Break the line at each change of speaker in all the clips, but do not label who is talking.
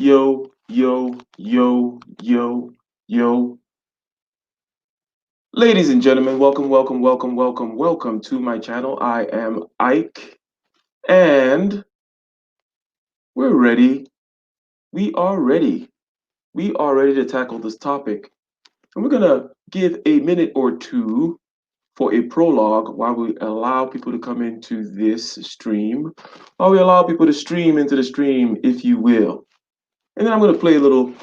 Yo, yo, yo, yo, yo. Ladies and gentlemen, welcome to my channel. I am Ike, and we're ready. We are ready. We are ready to tackle this topic. And we're going to give a minute or two for a prologue while we allow people to come into this stream, while we allow people to stream into the stream, if you will. And then I'm going to play a little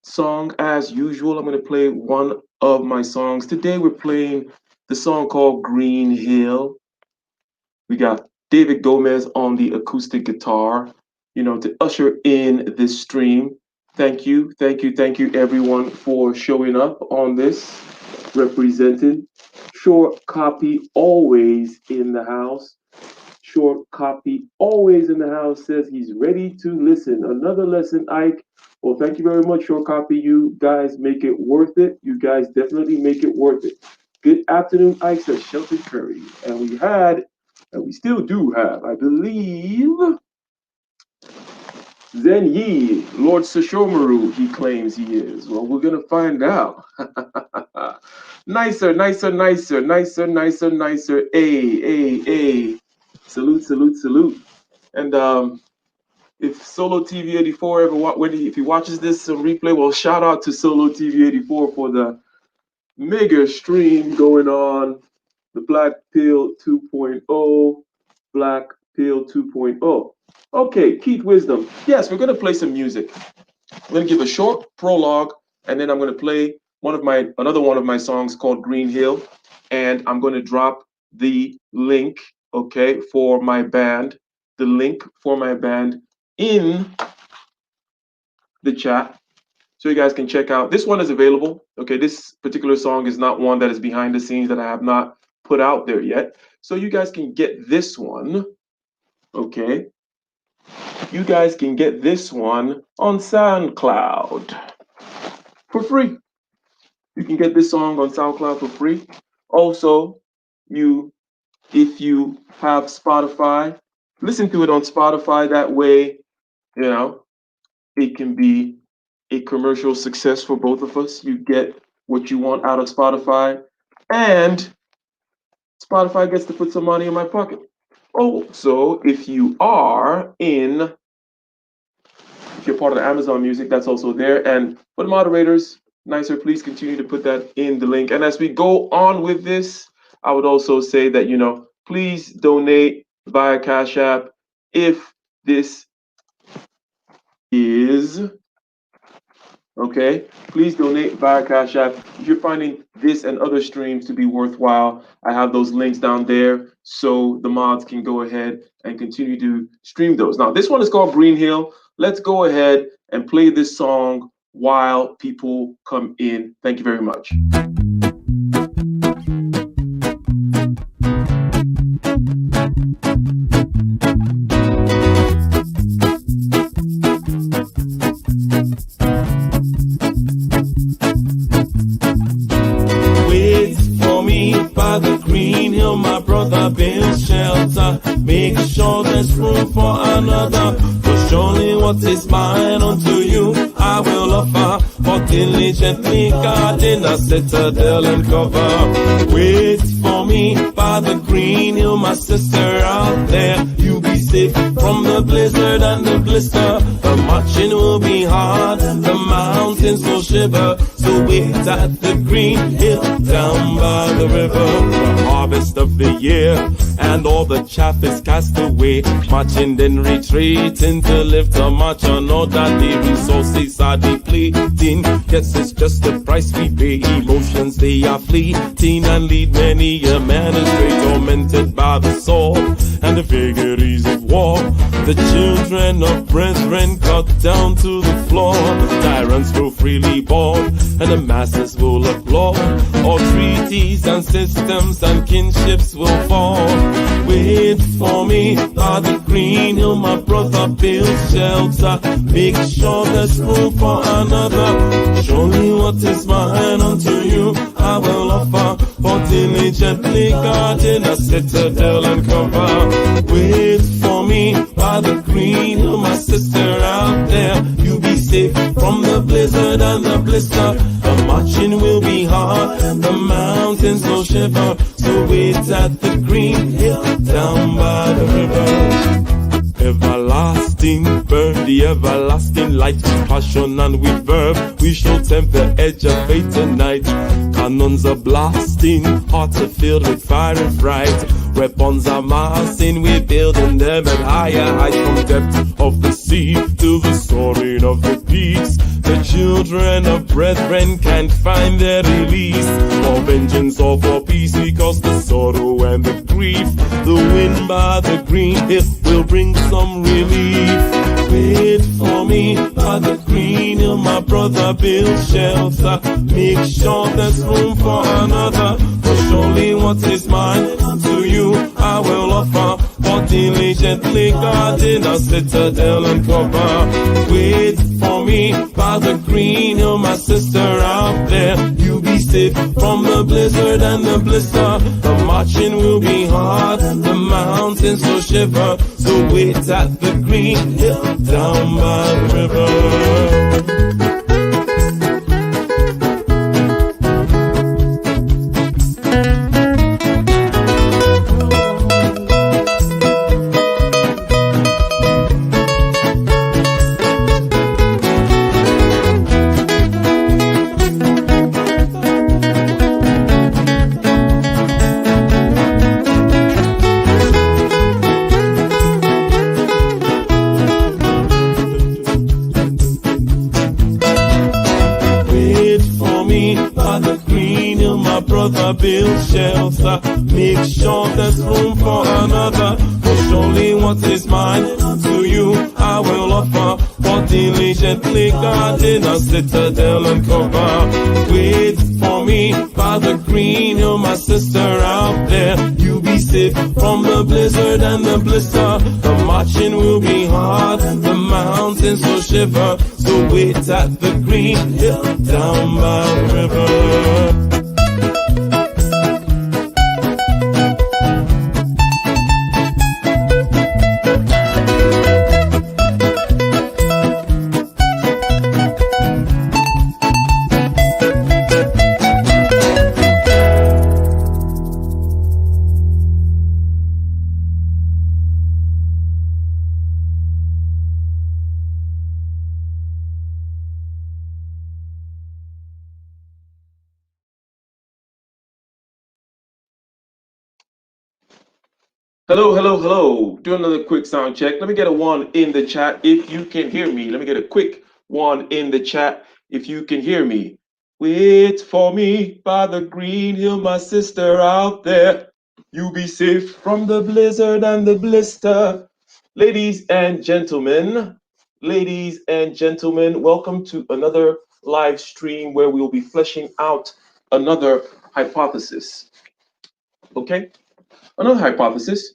song as usual. I'm going to play one of my songs. Today we're playing the song called Green Hill. We got David Gomez on the acoustic guitar, to usher in this stream. Thank you, everyone, for showing up on this. Represented. Short copy always in the house. Short copy always in the house says he's ready to listen. Another lesson, Ike. Well, thank you very much, Short Copy. You guys make it worth it. You guys definitely make it worth it. Good afternoon, Ike, says Shelton Curry. And we still do have, I believe, Zen Yi, Lord Sashomaru, he claims he is. Well, we're going to find out. Nicer. Hey. Salute. And if Solo TV 84 if he watches this replay, well, shout out to Solo TV 84 for the mega stream going on. The Black Pill 2.0, Black Pill 2.0. Okay, Keith Wisdom. Yes, we're going to play some music. I'm going to give a short prologue, and then I'm going to play another one of my songs called Green Hill, and I'm going to drop the link, okay, for my band, in the chat, so you guys can check out. This one is available. Okay, this particular song is not one that is behind the scenes that I have not put out there yet. So you guys can get this one. Okay. You guys can get this one on SoundCloud for free. You can get this song on SoundCloud for free. Also, if you have Spotify, listen to it on Spotify. That way, it can be a commercial success for both of us. You get what you want out of Spotify, and Spotify gets to put some money in my pocket. Also, if you're part of the Amazon Music, that's also there. And for the moderators, Nicer, please continue to put that in the link. And as we go on with this, I would also say that, please donate via Cash App if this is okay. Please donate via Cash App if you're finding this and other streams to be worthwhile. I have those links down there so the mods can go ahead and continue to stream those. Now, this one is called Green Hill. Let's go ahead and play this song while people come in. Thank you very much.
Build shelter, make sure there's room for another. For surely what is mine unto you I will offer. For diligently guarding a citadel and cover. Wait for me by the green hill, my sister out there. You be safe from the blizzard and the blister. The marching will be hard, the mountains will shiver. So wait at the green hill down by the river. The harvest of the year and all the chaff is cast away. Marching then retreating to live to march on all that the resources are depleting. Guess it's just the price we pay. Emotions they are fleeting and lead many a man astray, tormented by the sword and the vagaries of war. The children of brethren cut down to the floor. The tyrants will freely born and the masses will applaud. All treaties and systems and kinships will fall. Wait for me by the green hill, my brother, build shelter. Make sure there's room for another. Surely what is mine unto you I will offer. For diligently guarding a citadel and cover. Wait for me by the green hill, my sister out there. You be safe from the blizzard and the blister. The marching will be hard, the mountains will shiver. So wait at the green hill down by the river. Everlasting burn, the everlasting light, with passion and with verve, we shall tempt the edge of fate tonight. Cannons are blasting, hearts are filled with fire and fright. Weapons are massing, we're building them at higher heights. From depth of the sea to the soaring of the peaks, the children of brethren can't find their release. For vengeance or for peace, because the sorrow and the grief, the wind by the green hill will bring some relief. Wait for me by the green hill, my brother, build shelter. Make sure there's room for another. For surely what is mine to you I will offer. For diligently guarding a citadel and cover. Wait for me by the green hill, my sister out there. You be safe from the blizzard and the blister. The marching will be hard, the mountains will shiver. So wait at the green hill down by the river. Build shelter, make sure there's room for another. For surely what is mine to you I will offer. For diligently guarding a citadel and cover. Wait for me by the green hill, my sister out there. You be safe from the blizzard and the blister. The marching will be hard, the mountains will shiver. So wait at the green hill down by the river.
Hello, hello, hello. Do another quick sound check. Let me get a one in the chat if you can hear me. Let me get a quick one in the chat if you can hear me. Wait for me by the green hill, my sister out there. You be safe from the blizzard and the blister. Ladies and gentlemen, welcome to another live stream where we will be fleshing out another hypothesis. Okay? Another hypothesis.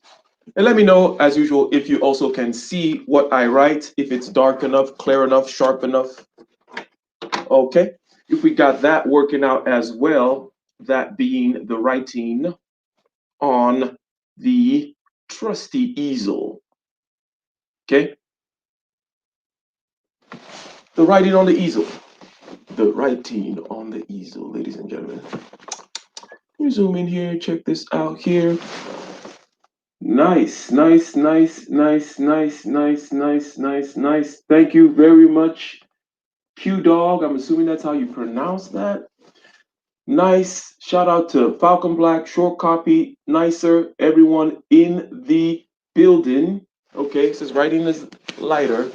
And let me know, as usual, if you also can see what I write, if it's dark enough, clear enough, sharp enough. Okay. If we got that working out as well, that being the writing on the trusty easel. Okay. The writing on the easel. The writing on the easel, ladies and gentlemen. You zoom in here, check this out here. Nice, nice, nice, nice, nice, nice, nice, nice, nice. Thank you very much, Q Dog. I'm assuming that's how you pronounce that. Nice. Shout out to Falcon Black, Short Copy, Nicer, everyone in the building. Okay, this is writing is lighter.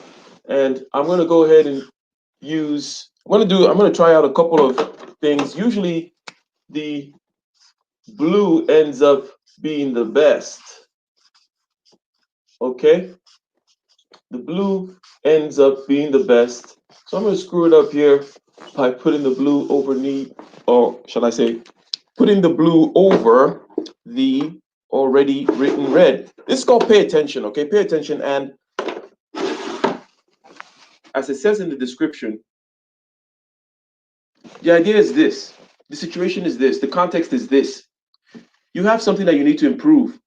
And I'm gonna go ahead and I'm gonna try out a couple of things. Usually the blue ends up being the best. Okay, the blue ends up being the best. So I'm going to screw it up here by putting the blue or shall I say, putting the blue over the already written red. This is called pay attention, okay? Pay attention. And as it says in the description, the idea is this. The situation is this. The context is this. You have something that you need to improve.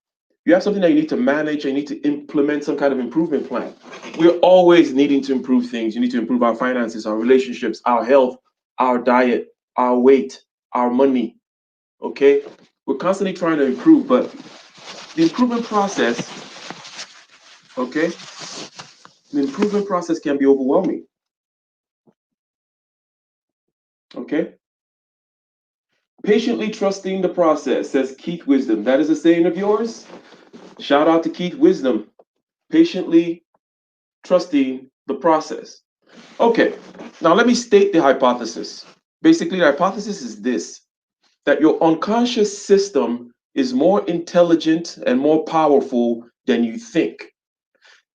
You have something that you need to manage and you need to implement some kind of improvement plan. We're always needing to improve things. You need to improve our finances, our relationships, our health, our diet, our weight, our money. Okay? We're constantly trying to improve, but the improvement process, okay? The improvement process can be overwhelming. Okay? Patiently trusting the process, says Keith Wisdom. That is a saying of yours. Shout out to Keith Wisdom. Patiently trusting the process. Okay, now let me state the hypothesis. Basically, the hypothesis is this, that your unconscious system is more intelligent and more powerful than you think.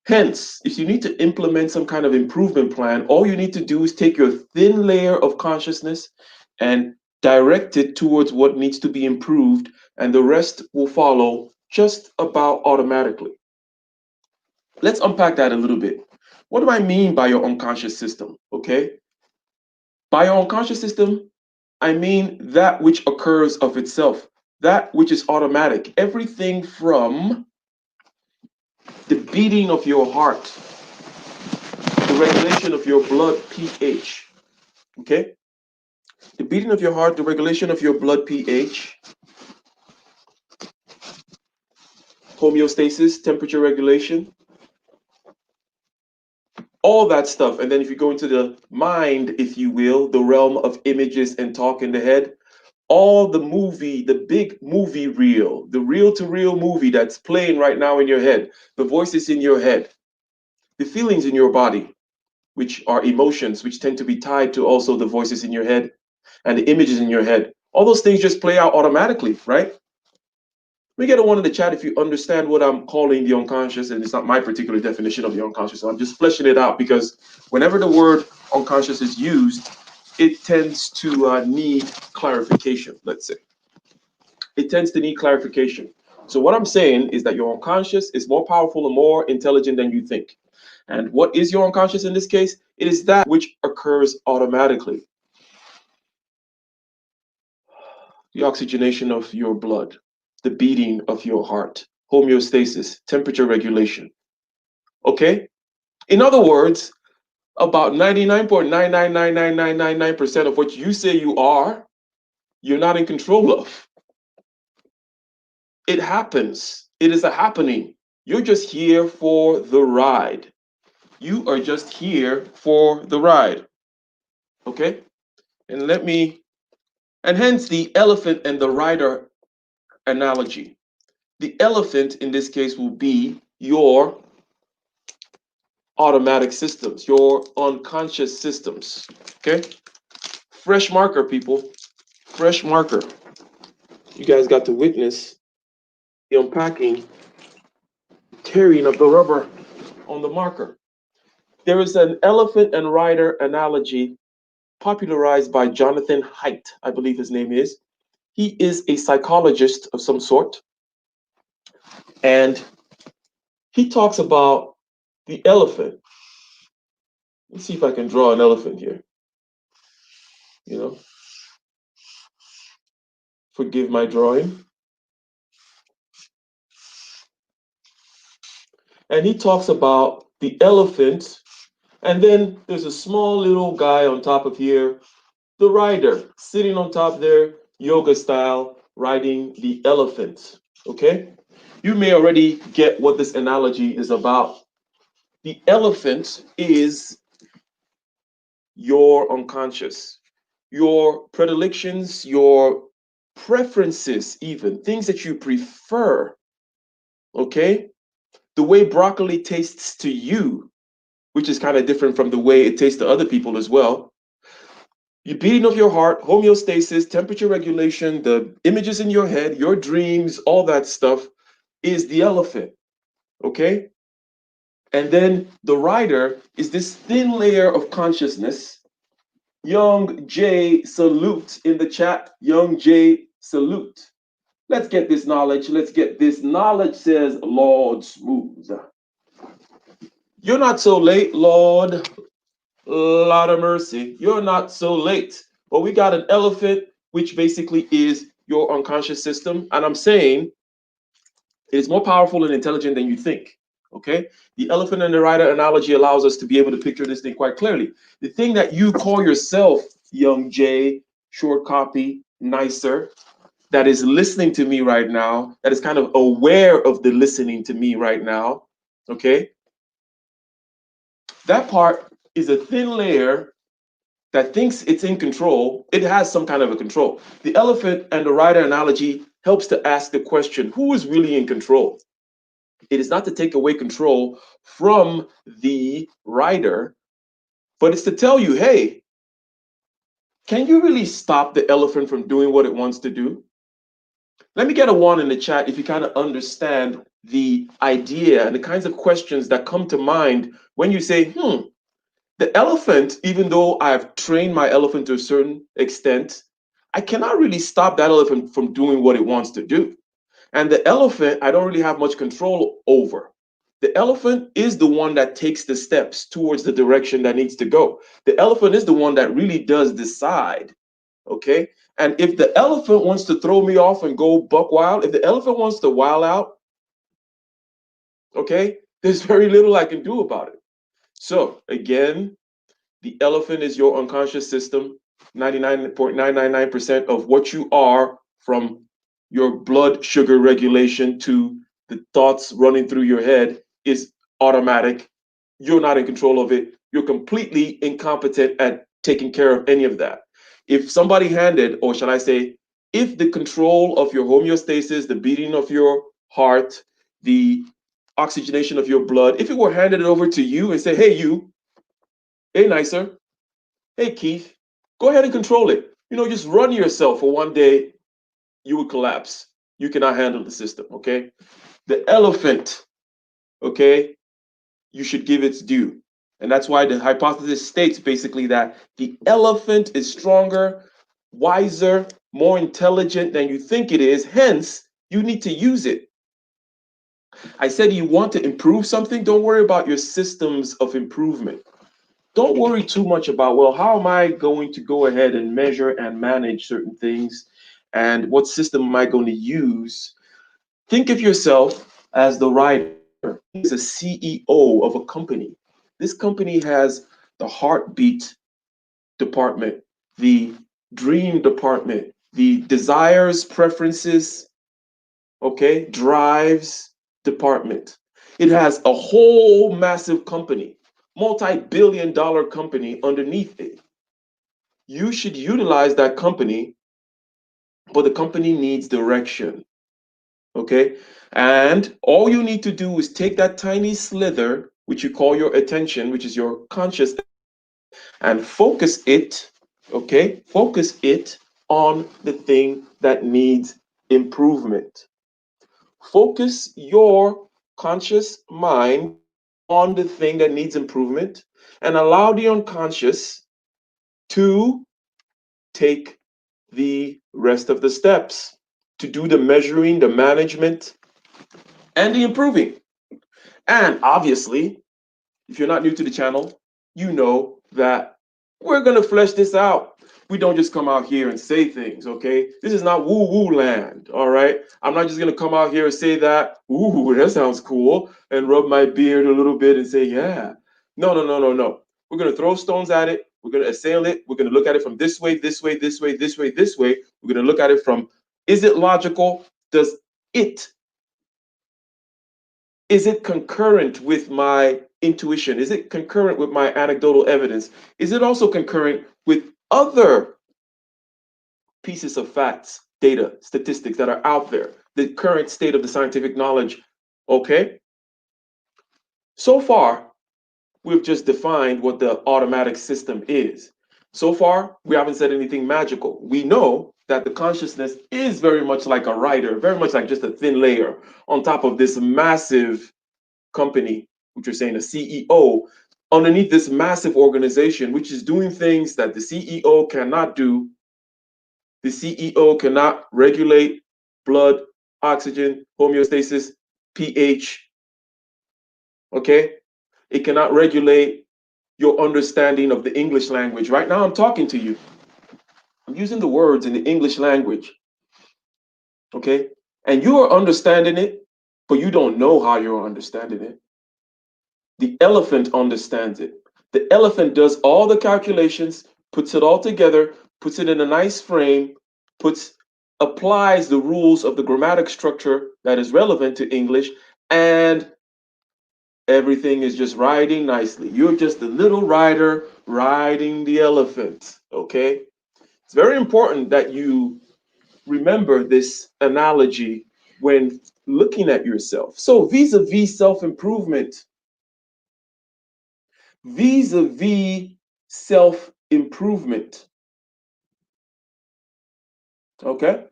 Hence, if you need to implement some kind of improvement plan, all you need to do is take your thin layer of consciousness and direct it towards what needs to be improved, and the rest will follow just about automatically. Let's unpack that a little bit. What do I mean by your unconscious system? Okay. By your unconscious system, I mean that which occurs of itself, that which is automatic. Everything from the beating of your heart, the regulation of your blood pH. Okay? The beating of your heart, the regulation of your blood pH, homeostasis, temperature regulation, all that stuff. And then if you go into the mind, if you will, the realm of images and talk in the head, all the movie, the big movie reel, the reel to reel movie that's playing right now in your head, the voices in your head, the feelings in your body, which are emotions, which tend to be tied to also the voices in your head and the images in your head. All those things just play out automatically, right? We get a one in the chat if you understand what I'm calling the unconscious, and it's not my particular definition of the unconscious. So I'm just fleshing it out because whenever the word unconscious is used, it tends to need clarification, let's say. It tends to need clarification. So what I'm saying is that your unconscious is more powerful and more intelligent than you think. And what is your unconscious in this case? It is that which occurs automatically. The oxygenation of your blood, the beating of your heart, homeostasis, temperature regulation. Okay? In other words, about 99.9999999% of what you say you are, you're not in control of. It happens. It is a happening. You're just here for the ride. You are just here for the ride. Okay? And hence the elephant and the rider analogy. The elephant in this case will be your automatic systems, your unconscious systems. Okay? Fresh marker, people. Fresh marker. You guys got to witness the unpacking, tearing of the rubber on the marker. There is an elephant and rider analogy popularized by Jonathan Haidt, I believe his name is. He is a psychologist of some sort, and he talks about the elephant. Let's see if I can draw an elephant here. You know, forgive my drawing. And he talks about the elephant, and then there's a small little guy on top of here, the rider, sitting on top there, yoga style, riding the elephant. Okay? You may already get what this analogy is about. The elephant is your unconscious, your predilections, your preferences, even things that you prefer. Okay? The way broccoli tastes to you, which is kind of different from the way it tastes to other people as well. The beating of your heart, homeostasis, temperature regulation, the images in your head, your dreams, all that stuff is the elephant. Okay? And then the rider is this thin layer of consciousness. Young J, salute in the chat. Young J, salute. Let's get this knowledge. Let's get this knowledge, says Lord Smooth. You're not so late, Lord. Lot of mercy. You're not so late. But we got an elephant, which basically is your unconscious system. And I'm saying It is more powerful and intelligent than you think. Okay? The elephant and the rider analogy allows us to be able to picture this thing quite clearly. The thing that you call yourself, young Jay, short copy, nicer, that is listening to me right now, that is kind of aware of the listening to me right now, okay? That part is a thin layer that thinks it's in control. It has some kind of a control. The elephant and the rider analogy helps to ask the question, who is really in control? It is not to take away control from the rider, but it's to tell you, hey, can you really stop the elephant from doing what it wants to do? Let me get a one in the chat if you kind of understand the idea and the kinds of questions that come to mind when you say, the elephant, even though I've trained my elephant to a certain extent, I cannot really stop that elephant from doing what it wants to do. And the elephant, I don't really have much control over. The elephant is the one that takes the steps towards the direction that needs to go. The elephant is the one that really does decide. Okay. And if the elephant wants to throw me off and go buck wild, if the elephant wants to wild out, okay, there's very little I can do about it. So again, the elephant is your unconscious system. 99.999% of what you are, from your blood sugar regulation to the thoughts running through your head, is automatic. You're not in control of it. You're completely incompetent at taking care of any of that. If somebody handed, or shall I say, if the control of your homeostasis, the beating of your heart, the oxygenation of your blood, if it were handed over to you and say, hey, you, hey, nicer, hey, Keith, go ahead and control it. Just run yourself for one day, you would collapse. You cannot handle the system, okay? The elephant, okay, you should give its due. And that's why the hypothesis states basically that the elephant is stronger, wiser, more intelligent than you think it is. Hence, you need to use it. I said you want to improve something, don't worry about your systems of improvement. Don't worry too much about, well, how am I going to go ahead and measure and manage certain things? And what system am I going to use? Think of yourself as the writer. He's a CEO of a company. This company has the heartbeat department, the dream department, the desires, preferences, okay, drives department. It has a whole massive company, multi-billion-dollar company underneath it. You should utilize that company, but the company needs direction, okay? And all you need to do is take that tiny slither, which you call your attention, which is your conscious, and focus it, okay? Focus it on the thing that needs improvement. Focus your conscious mind on the thing that needs improvement and allow the unconscious to take the rest of the steps, to do the measuring, the management, and the improving. And obviously, if you're not new to the channel, you know that we're going to flesh this out. We don't just come out here and say things, okay? This is not woo-woo land, all right? I'm not just going to come out here and say that, ooh, that sounds cool, and rub my beard a little bit and say, yeah. No, no, no, no, no. We're going to throw stones at it. We're going to assail it. We're going to look at it from this way, this way, this way, this way, this way. We're going to look at it from, is it logical? It is it concurrent with my intuition? Is it concurrent with my anecdotal evidence? Is it also concurrent with other pieces of facts, data, statistics that are out there, the current state of the scientific knowledge? Okay. So far, we've just defined what the automatic system is. So far, we haven't said anything magical. We know that the consciousness is very much like a rider, very much like just a thin layer on top of this massive company, which you're saying a CEO, underneath this massive organization, which is doing things that the CEO cannot do. The CEO cannot regulate blood, oxygen, homeostasis, pH. Okay? It cannot regulate your understanding of the English language. Right now, I'm talking to you. I'm using the words in the English language. Okay? And you are understanding it, but you don't know how you're understanding it. The elephant understands it. The elephant does all the calculations, puts it all together, puts it in a nice frame, puts applies the rules of the grammatic structure that is relevant to English, and everything is just riding nicely. You're just a little rider riding the elephant, okay? It's very important that you remember this analogy when looking at yourself. So, vis-a-vis self-improvement, vis-a-vis self-improvement, okay?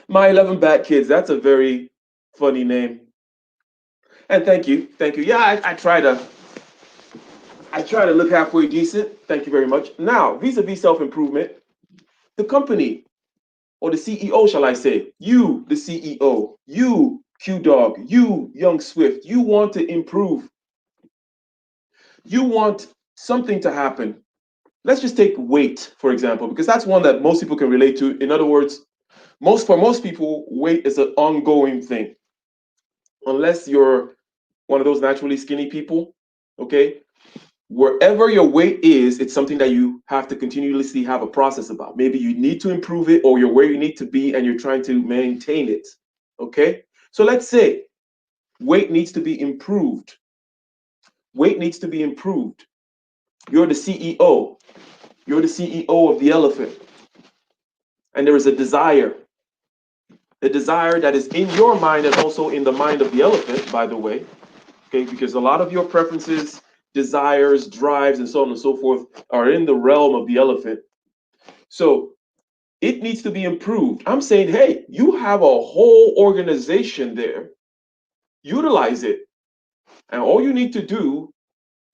My 11 Bad Kids, that's a very funny name. And thank you, thank you. Yeah, I try to look halfway decent. Thank you very much. Now, vis-a-vis self-improvement, the company or the CEO, shall I say, you, the CEO, you, Q Dog, you, Young Swift, you want to improve. You want something to happen. Let's just take weight, for example, because that's one that most people can relate to. In other words, for most people, weight is an ongoing thing. Unless you're one of those naturally skinny people, okay? Wherever your weight is, it's something that you have to continuously have a process about. Maybe you need to improve it, or you're where you need to be and you're trying to maintain it. Okay? So let's say weight needs to be improved. Weight needs to be improved. You're the CEO. You're the CEO of the elephant. And there is a desire. The desire that is in your mind and also in the mind of the elephant, by the way. Okay? Because a lot of your preferences, desires, drives, and so on and so forth are in the realm of the elephant. So it needs to be improved. I'm saying, hey, you have a whole organization there. Utilize it. And all you need to do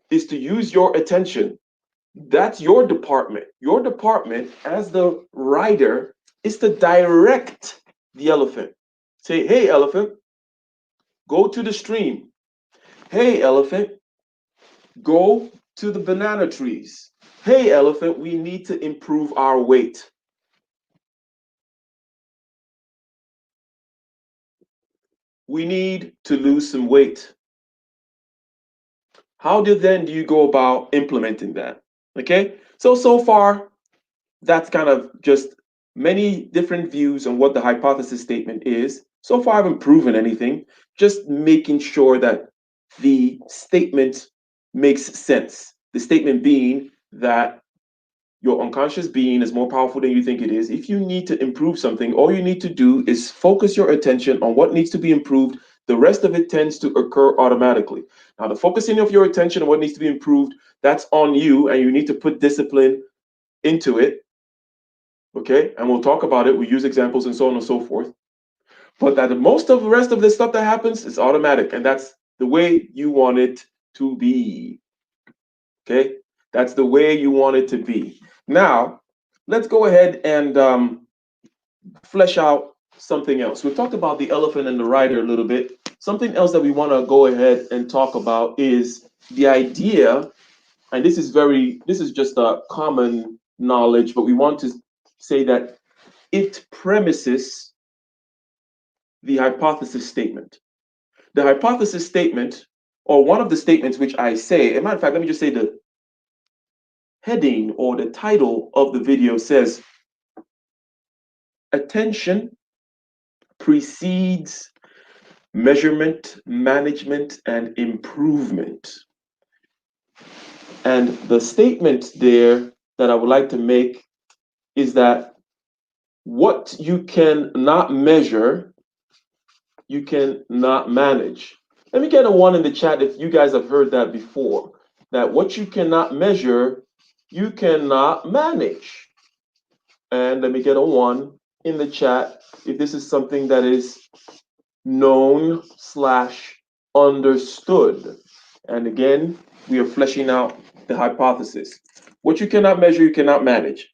is to use your attention. That's your department. Your department, as the writer, is to direct the elephant. Say, hey, elephant, go to the stream. Hey, elephant, go to the banana trees. Hey, elephant, we need to improve our weight. We need to lose some weight. How do you go about implementing that? Okay, so far that's kind of just many different views on what the hypothesis statement is. So far, I haven't proven anything, just making sure that the statement makes sense. The statement being that your unconscious being is more powerful than you think it is. If you need to improve something, all you need to do is focus your attention on what needs to be improved. The rest of it tends to occur automatically. Now, the focusing of your attention on what needs to be improved, that's on you, and you need to put discipline into it. Okay, and we'll talk about it. We use examples and so on and so forth. But that most of the rest of the stuff that happens is automatic, and that's the way you want it to be. Okay, that's the way you want it to be. Now, let's go ahead and flesh out something else. We've talked about the elephant and the rider a little bit. Something else that we want to go ahead and talk about is the idea, and this is just a common knowledge, but we want to say that it premises the hypothesis statement. The hypothesis statement, or one of the statements which I say, as a matter of fact, let me just say the heading or the title of the video says, Attention precedes measurement, management, and improvement. And the statement there that I would like to make is that what you cannot measure, you cannot manage. Let me get a one in the chat if you guys have heard that before. That what you cannot measure, you cannot manage. And let me get a one in the chat if this is something that is known slash understood. And again, we are fleshing out the hypothesis. What you cannot measure, you cannot manage.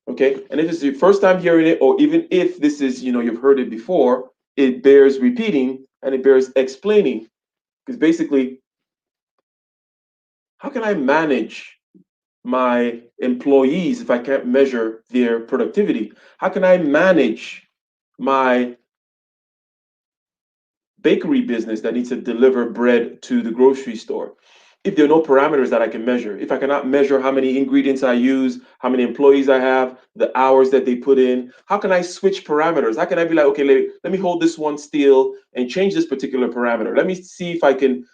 Okay, and if it's your first time hearing it, or even if this is, you've heard it before, it bears repeating and it bears explaining. Because basically, how can I manage my employees if I can't measure their productivity? How can I manage my bakery business that needs to deliver bread to the grocery store. If there are no parameters that I can measure, if I cannot measure how many ingredients I use, how many employees I have, the hours that they put in, how can I switch parameters? How can I be like, okay, let me hold this one still and change this particular parameter? Let me see if I can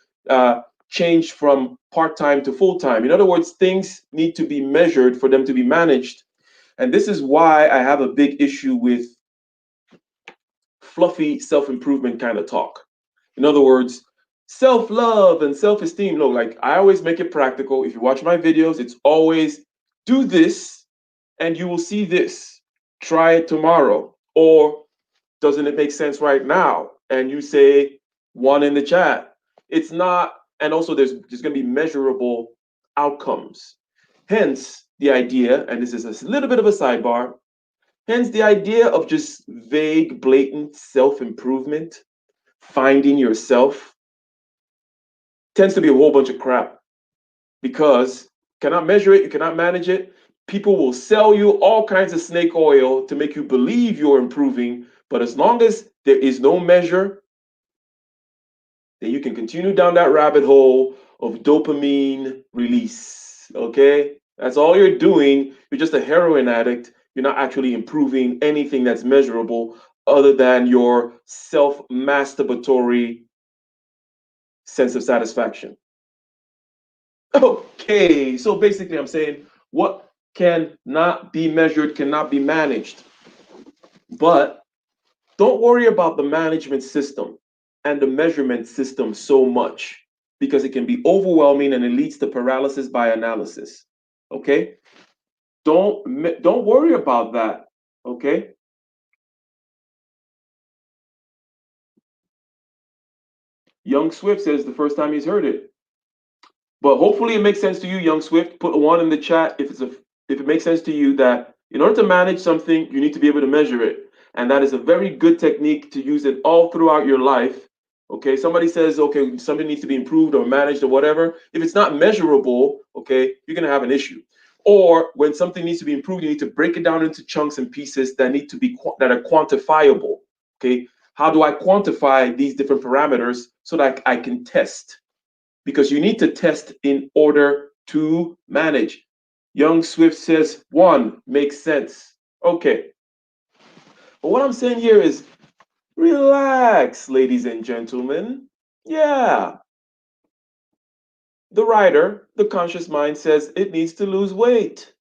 change from part-time to full-time. In other words, things need to be measured for them to be managed. And this is why I have a big issue with fluffy self-improvement kind of talk. In other words, self-love and self-esteem. Look, like I always make it practical. If you watch my videos, it's always do this and you will see this. Try it tomorrow. Or doesn't it make sense right now? And you say one in the chat. It's not, and also there's going to be measurable outcomes. Hence the idea, and this is a little bit of a sidebar, hence the idea of just vague, blatant self-improvement, finding yourself, tends to be a whole bunch of crap because you cannot measure it, you cannot manage it. People will sell you all kinds of snake oil to make you believe you're improving, but as long as there is no measure, then you can continue down that rabbit hole of dopamine release. Okay? That's all you're doing. You're just a heroin addict. You're not actually improving anything that's measurable other than your self masturbatory sense of satisfaction. Okay, so basically, I'm saying what cannot be measured cannot be managed. But don't worry about the management system and the measurement system so much because it can be overwhelming and it leads to paralysis by analysis. Okay? Don't worry about that. Okay? Young Swift says the first time he's heard it. But hopefully it makes sense to you, Young Swift. Put a one in the chat if it makes sense to you that in order to manage something, you need to be able to measure it. And that is a very good technique to use it all throughout your life. Okay, somebody says, okay, something needs to be improved or managed or whatever. If it's not measurable, okay, you're gonna have an issue. Or when something needs to be improved, you need to break it down into chunks and pieces that need to be that are quantifiable. Okay, how do I quantify these different parameters so that I can test? Because you need to test in order to manage. Young Swift says one makes sense. Okay. But what I'm saying here is relax, ladies and gentlemen. Yeah. The writer, the conscious mind, says it needs to lose weight,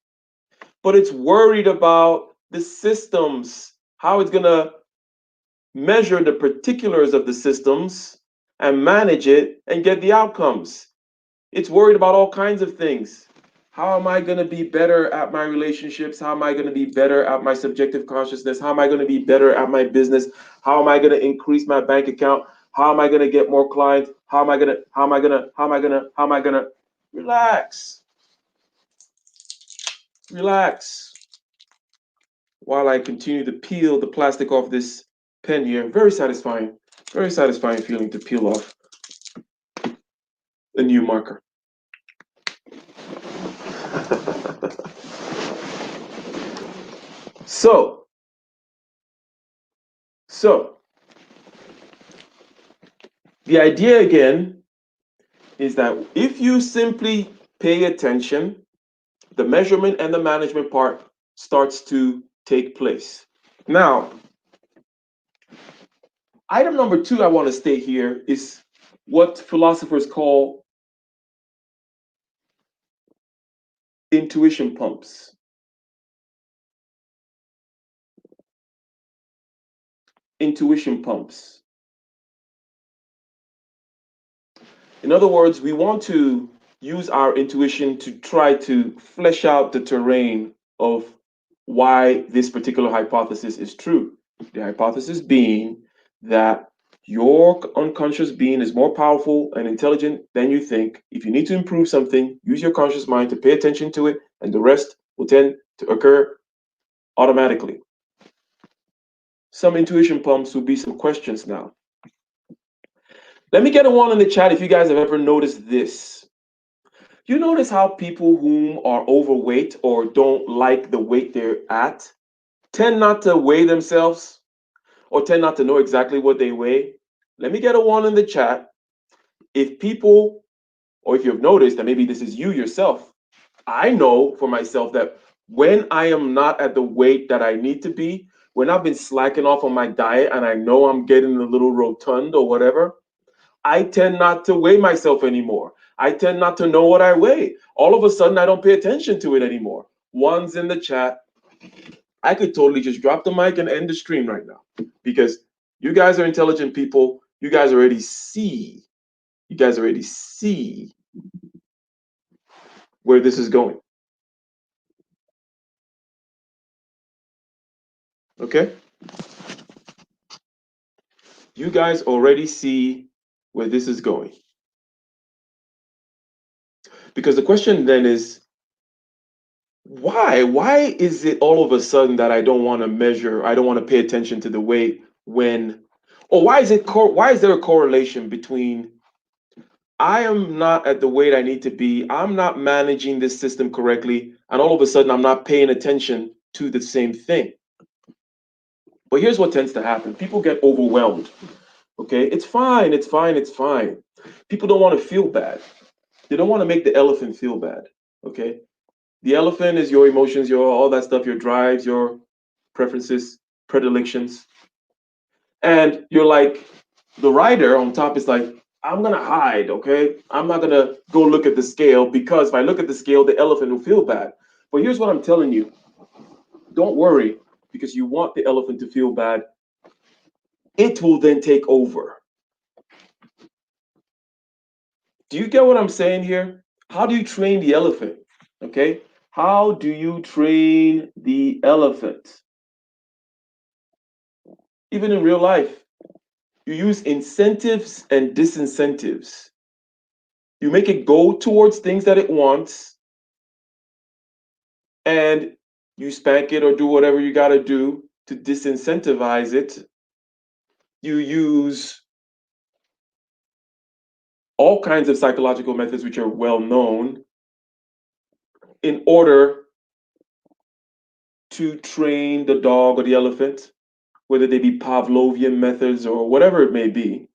but it's worried about the systems, how it's going to measure the particulars of the systems and manage it and get the outcomes. It's worried about all kinds of things. How am I going to be better at my relationships? How am I going to be better at my subjective consciousness? How am I going to be better at my business? How am I going to increase my bank account? How am I going to get more clients? How am I going to relax? Relax. While I continue to peel the plastic off this pen here. Very satisfying feeling to peel off a new marker. So, the idea again is that if you simply pay attention, the measurement and the management part starts to take place. Now, item number 2 I want to state here is what philosophers call intuition pumps. Intuition pumps. In other words, we want to use our intuition to try to flesh out the terrain of why this particular hypothesis is true. The hypothesis being that your unconscious being is more powerful and intelligent than you think. If you need to improve something, use your conscious mind to pay attention to it, and the rest will tend to occur automatically. Some intuition pumps will be some questions now. Let me get a one in the chat if you guys have ever noticed this. You notice how people whom are overweight or don't like the weight they're at tend not to weigh themselves or tend not to know exactly what they weigh? Let me get a one in the chat. If people, or if you've noticed that maybe this is you yourself, I know for myself that when I am not at the weight that I need to be, when I've been slacking off on my diet and I know I'm getting a little rotund or whatever, I tend not to weigh myself anymore. I tend not to know what I weigh. All of a sudden, I don't pay attention to it anymore. One's in the chat. I could totally just drop the mic and end the stream right now because you guys are intelligent people. You guys already see. You guys already see where this is going. Okay? You guys already see where this is going. Because the question then is, why? Why is it all of a sudden that I don't want to measure, I don't want to pay attention to the weight when, or why is why is there a correlation between I am not at the weight I need to be, I'm not managing this system correctly, and all of a sudden I'm not paying attention to the same thing? But here's what tends to happen. People get overwhelmed. Okay? It's fine, it's fine, it's fine. People don't want to feel bad. They don't want to make the elephant feel bad. Okay? The elephant is your emotions, your all that stuff, your drives, your preferences, predilections. And you're like, the rider on top is like, I'm gonna hide, okay? I'm not gonna go look at the scale because if I look at the scale, the elephant will feel bad. But here's what I'm telling you. Don't worry, because you want the elephant to feel bad. It will then take over. Do you get what I'm saying here? How do you train the elephant? Okay? How do you train the elephant? Even in real life, you use incentives and disincentives. You make it go towards things that it wants, and you spank it or do whatever you got to do to disincentivize it. You use all kinds of psychological methods, which are well known, in order to train the dog or the elephant, whether they be Pavlovian methods or whatever it may be.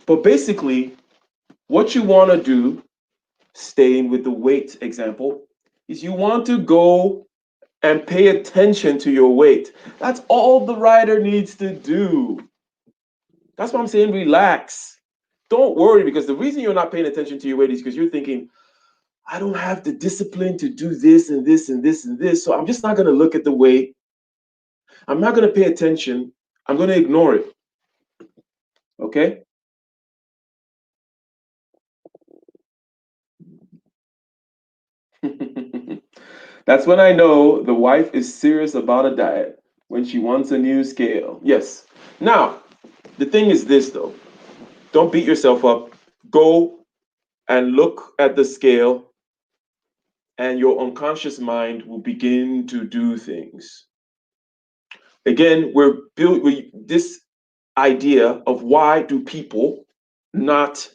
But basically, what you want to do, staying with the weight example, is you want to go and pay attention to your weight. That's all the rider needs to do. That's why I'm saying relax. Don't worry, because the reason you're not paying attention to your weight is because you're thinking, I don't have the discipline to do this and this and this and this. So I'm just not going to look at the weight. I'm not going to pay attention. I'm going to ignore it. Okay? That's when I know the wife is serious about a diet, when she wants a new scale. Yes. Now, the thing is this though. Don't beat yourself up. Go and look at the scale, and your unconscious mind will begin to do things. Again, we're built with this idea of why do people not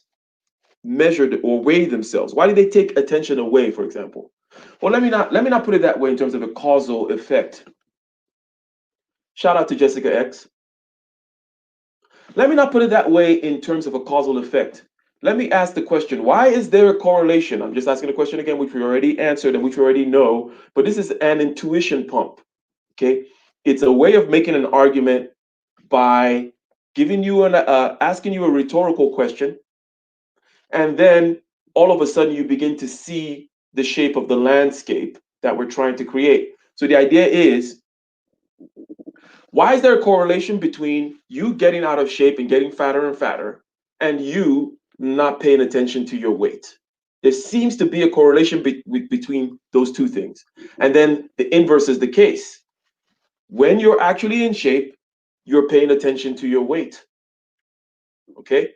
measure or weigh themselves? Why do they take attention away, for example? Well, let me not put it that way in terms of a causal effect. Shout out to Jessica X. Let me not put it that way in terms of a causal effect. Let me ask the question, why is there a correlation? I'm just asking the question again, which we already answered and which we already know, but this is an intuition pump. Okay? It's a way of making an argument by giving you asking you a rhetorical question, and then all of a sudden you begin to see the shape of the landscape that we're trying to create. So the idea is, why is there a correlation between you getting out of shape and getting fatter and fatter and you not paying attention to your weight? There seems to be a correlation between those two things. And then the inverse is the case. When you're actually in shape, you're paying attention to your weight. Okay?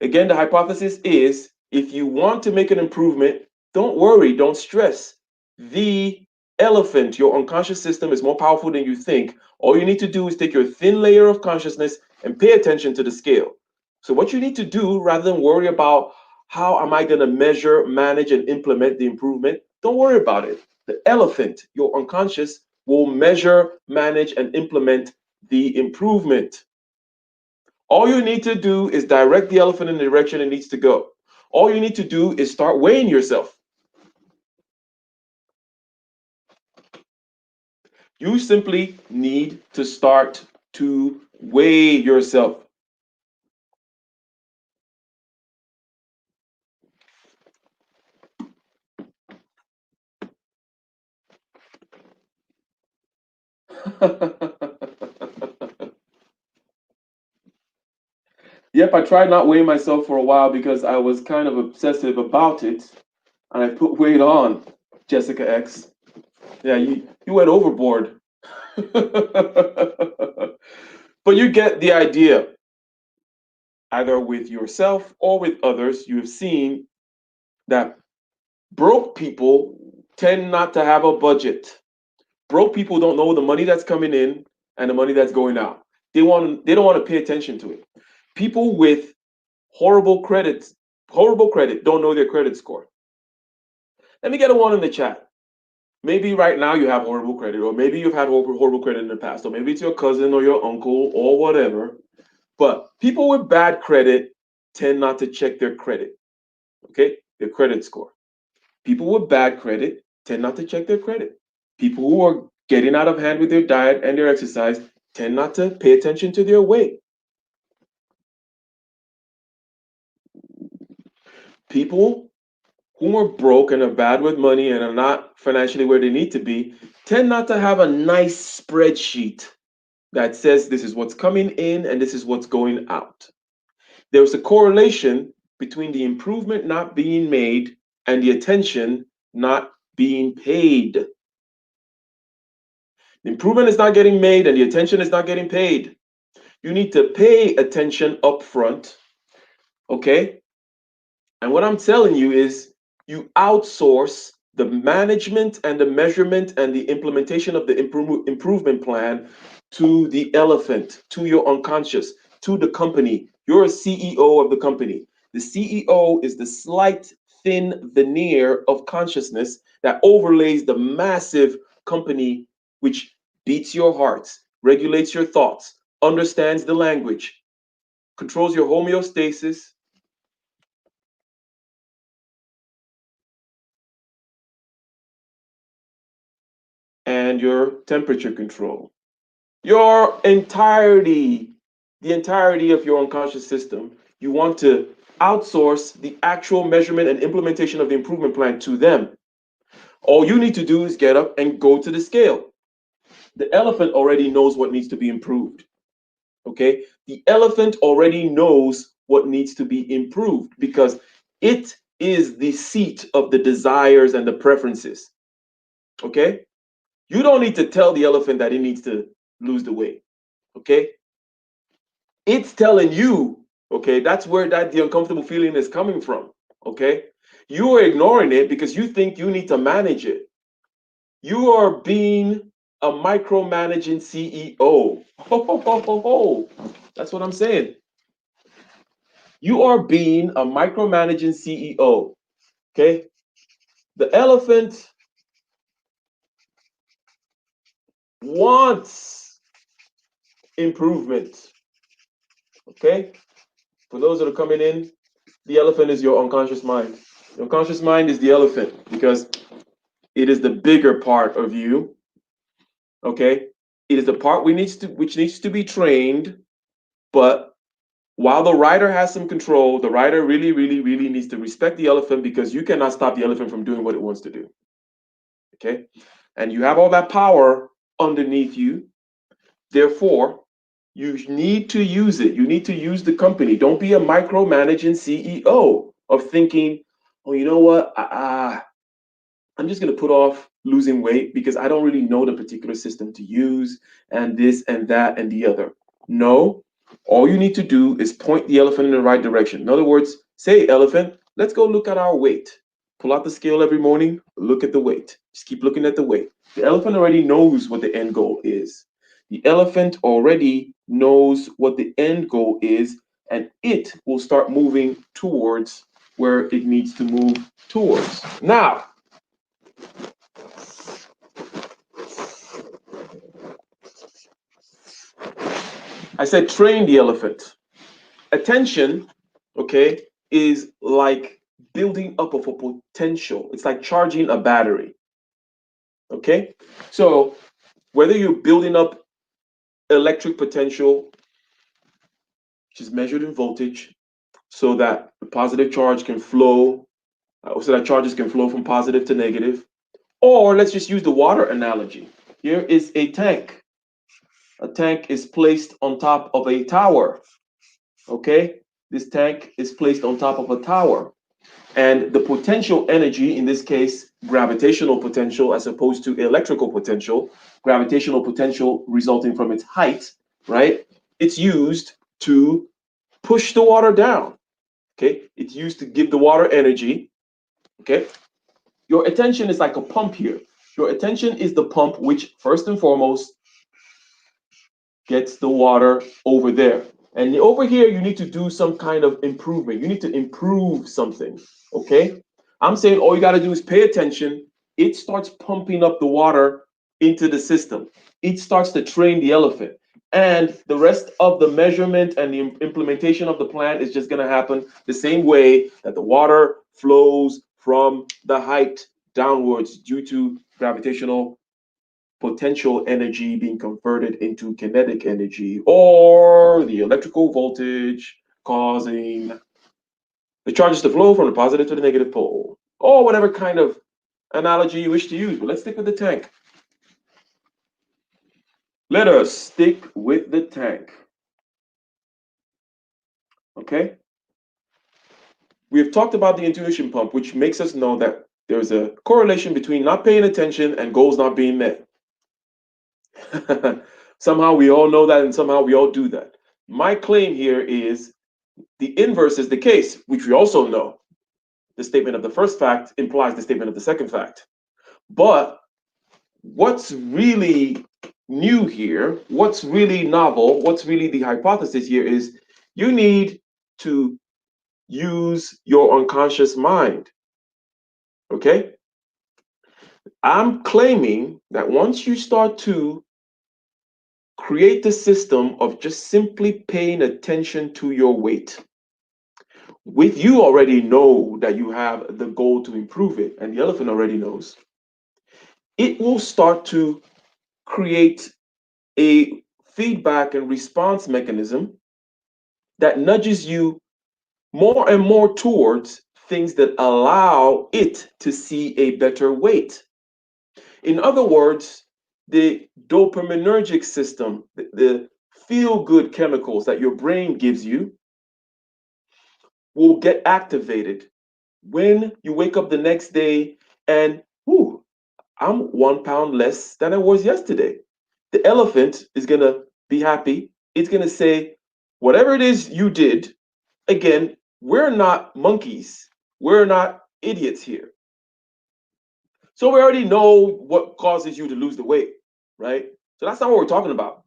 Again, the hypothesis is if you want to make an improvement, don't worry, don't stress. The elephant, your unconscious system, is more powerful than you think. All you need to do is take your thin layer of consciousness and pay attention to the scale. So, what you need to do, rather than worry about how am I going to measure, manage, and implement the improvement, don't worry about it. The elephant, your unconscious, will measure, manage, and implement the improvement. All you need to do is direct the elephant in the direction it needs to go. All you need to do is start weighing yourself. You simply need to start to weigh yourself. Yep, I tried not weighing myself for a while because I was kind of obsessive about it, and I put weight on, Jessica X. Yeah, you went overboard. But you get the idea. Either with yourself or with others, you have seen that broke people tend not to have a budget. Broke people don't know the money that's coming in and the money that's going out. They don't want to pay attention to it. People with horrible credit don't know their credit score. Let me get a one in the chat. Maybe right now you have horrible credit, or maybe you've had horrible credit in the past, or maybe it's your cousin or your uncle or whatever. But people with bad credit tend not to check their credit, okay? Their credit score. People with bad credit tend not to check their credit. People who are getting out of hand with their diet and their exercise tend not to pay attention to their weight. People who are broke and are bad with money and are not financially where they need to be tend not to have a nice spreadsheet that says this is what's coming in and this is what's going out. There's a correlation between the improvement not being made and the attention not being paid. The improvement is not getting made and the attention is not getting paid. You need to pay attention up front, okay? And what I'm telling you is you outsource the management and the measurement and the implementation of the improvement plan to the elephant, to your unconscious, to the company. You're a CEO of the company. The CEO is the slight, thin veneer of consciousness that overlays the massive company, which beats your heart, regulates your thoughts, understands the language, controls your homeostasis, and your temperature control. Your entirety, the entirety of your unconscious system, you want to outsource the actual measurement and implementation of the improvement plan to them. All you need to do is get up and go to the scale. The elephant already knows what needs to be improved. Okay? The elephant already knows what needs to be improved because it is the seat of the desires and the preferences. Okay? You don't need to tell the elephant that it needs to lose the weight. Okay? It's telling you, okay, that's where the uncomfortable feeling is coming from. Okay? You are ignoring it because you think you need to manage it. You are being a micromanaging CEO. Ho, ho, ho, ho, ho. That's what I'm saying. You are being a micromanaging CEO. Okay? The elephant wants improvement. Okay? For those that are coming in, the elephant is your unconscious mind. Your unconscious mind is the elephant because it is the bigger part of you. Okay? It is the part which needs to be trained, but while the rider has some control, the rider really, really, really needs to respect the elephant because you cannot stop the elephant from doing what it wants to do. Okay? And you have all that power underneath you. Therefore, you need to use it. You need to use the company. Don't be a micromanaging CEO of thinking, oh, you know what? I'm just going to put off losing weight because I don't really know the particular system to use and this and that and the other. No, all you need to do is point the elephant in the right direction. In other words, say, elephant, let's go look at our weight. Pull out the scale every morning, look at the weight. Just keep looking at the weight. The elephant already knows what the end goal is. The elephant already knows what the end goal is, and it will start moving towards where it needs to move towards. Now, I said train the elephant. attention, okay, is like building up of a potential. It's like charging a battery. Okay, so whether you're building up electric potential, which is measured in voltage, so that the positive charge can flow, so that charges can flow from positive to negative. Or let's just use the water analogy. Here is a tank. A tank is placed on top of a tower. Okay, this tank is placed on top of a tower. And the potential energy, in this case, gravitational potential as opposed to electrical potential, gravitational potential resulting from its height, right? It's used to push the water down. Okay, it's used to give the water energy. Okay, your attention is like a pump here. Your attention is the pump which, first and foremost, gets the water over there. And over here, you need to do some kind of improvement. You need to improve something. Okay? I'm saying all you got to do is pay attention. It starts pumping up the water into the system. It starts to train the elephant. And the rest of the measurement and the implementation of the plan is just going to happen the same way that the water flows from the height downwards due to gravitational potential energy being converted into kinetic energy, or the electrical voltage causing the charges to flow from the positive to the negative pole, or whatever kind of analogy you wish to use. But let's stick with the tank. Let us stick with the tank. Okay? We have talked about the intuition pump, which makes us know that there's a correlation between not paying attention and goals not being met. Somehow we all know that, and somehow we all do that. My claim here is the inverse is the case, which we also know. The statement of the first fact implies the statement of the second fact. But what's really new here, what's really novel, what's really the hypothesis here is you need to use your unconscious mind. Okay? I'm claiming that once you start to create the system of just simply paying attention to your weight, with you already know that you have the goal to improve it, and the elephant already knows, it will start to create a feedback and response mechanism that nudges you more and more towards things that allow it to see a better weight. In other words, the dopaminergic system, the feel good chemicals that your brain gives you, will get activated when you wake up the next day and, whoo, I'm 1 pound less than I was yesterday. The elephant is going to be happy. It's going to say, whatever it is you did, again, we're not monkeys. We're not idiots here. So we already know what causes you to lose the weight, right? So that's not what we're talking about.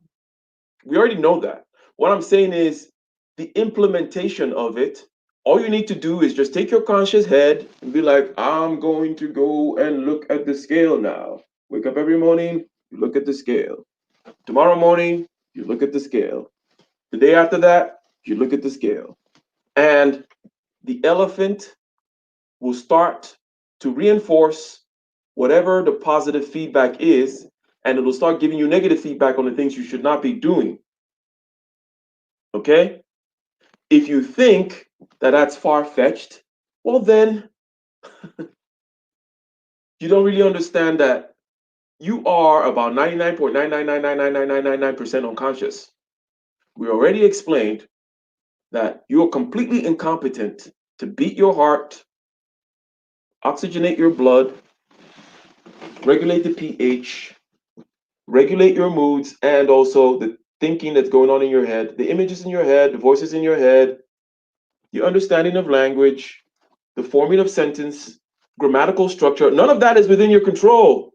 We already know that. What I'm saying is the implementation of it. All you need to do is just take your conscious head and be like, I'm going to go and look at the scale now. Wake up every morning, you look at the scale. Tomorrow morning, you look at the scale. The day after that, you look at the scale. And the elephant will start to reinforce whatever the positive feedback is, and it will start giving you negative feedback on the things you should not be doing. Okay? If you think that that's far-fetched, well then you don't really understand that you are about 99.9999999% unconscious. We already explained that you are completely incompetent to beat your heart, oxygenate your blood, regulate the pH, regulate your moods, and also the thinking that's going on in your head, the images in your head, the voices in your head, the understanding of language, the forming of sentence, grammatical structure. None of that is within your control.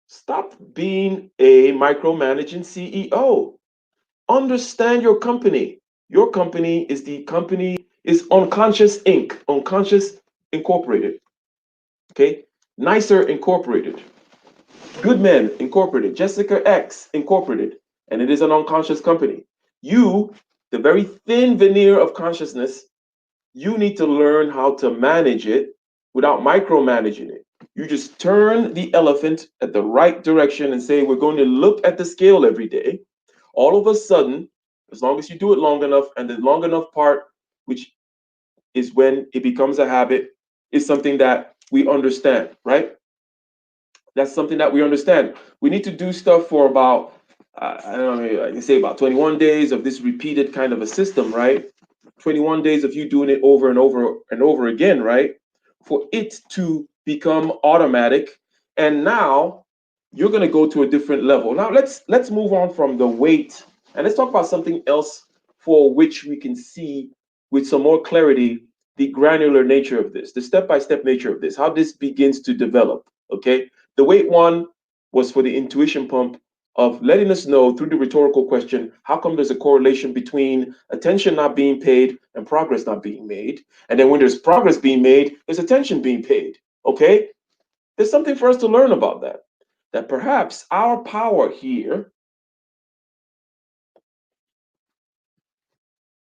Stop being a micromanaging CEO. Understand your company. Your company is Unconscious Inc., Unconscious Incorporated. Okay? Nicer Incorporated. Good Men Incorporated. Jessica X Incorporated. And it is an unconscious company. You the very thin veneer of consciousness, you need to learn how to manage it without micromanaging it. You just turn the elephant at the right direction and say, we're going to look at the scale every day. All of a sudden, as long as you do it long enough, and the long enough part, which is when it becomes a habit, is something that we understand, right? That's something that we understand. We need to do stuff for about, I don't know, I can say about 21 days of this repeated kind of a system, right? 21 days of you doing it over and over and over again, right? For it to become automatic. And now you're going to go to a different level. Now let's move on from the weight and let's talk about something else for which we can see with some more clarity the granular nature of this, the step-by-step nature of this, how this begins to develop, okay? The weight one was for the intuition pump of letting us know through the rhetorical question, how come there's a correlation between attention not being paid and progress not being made? And then when there's progress being made, there's attention being paid, okay? There's something for us to learn about that. That perhaps our power here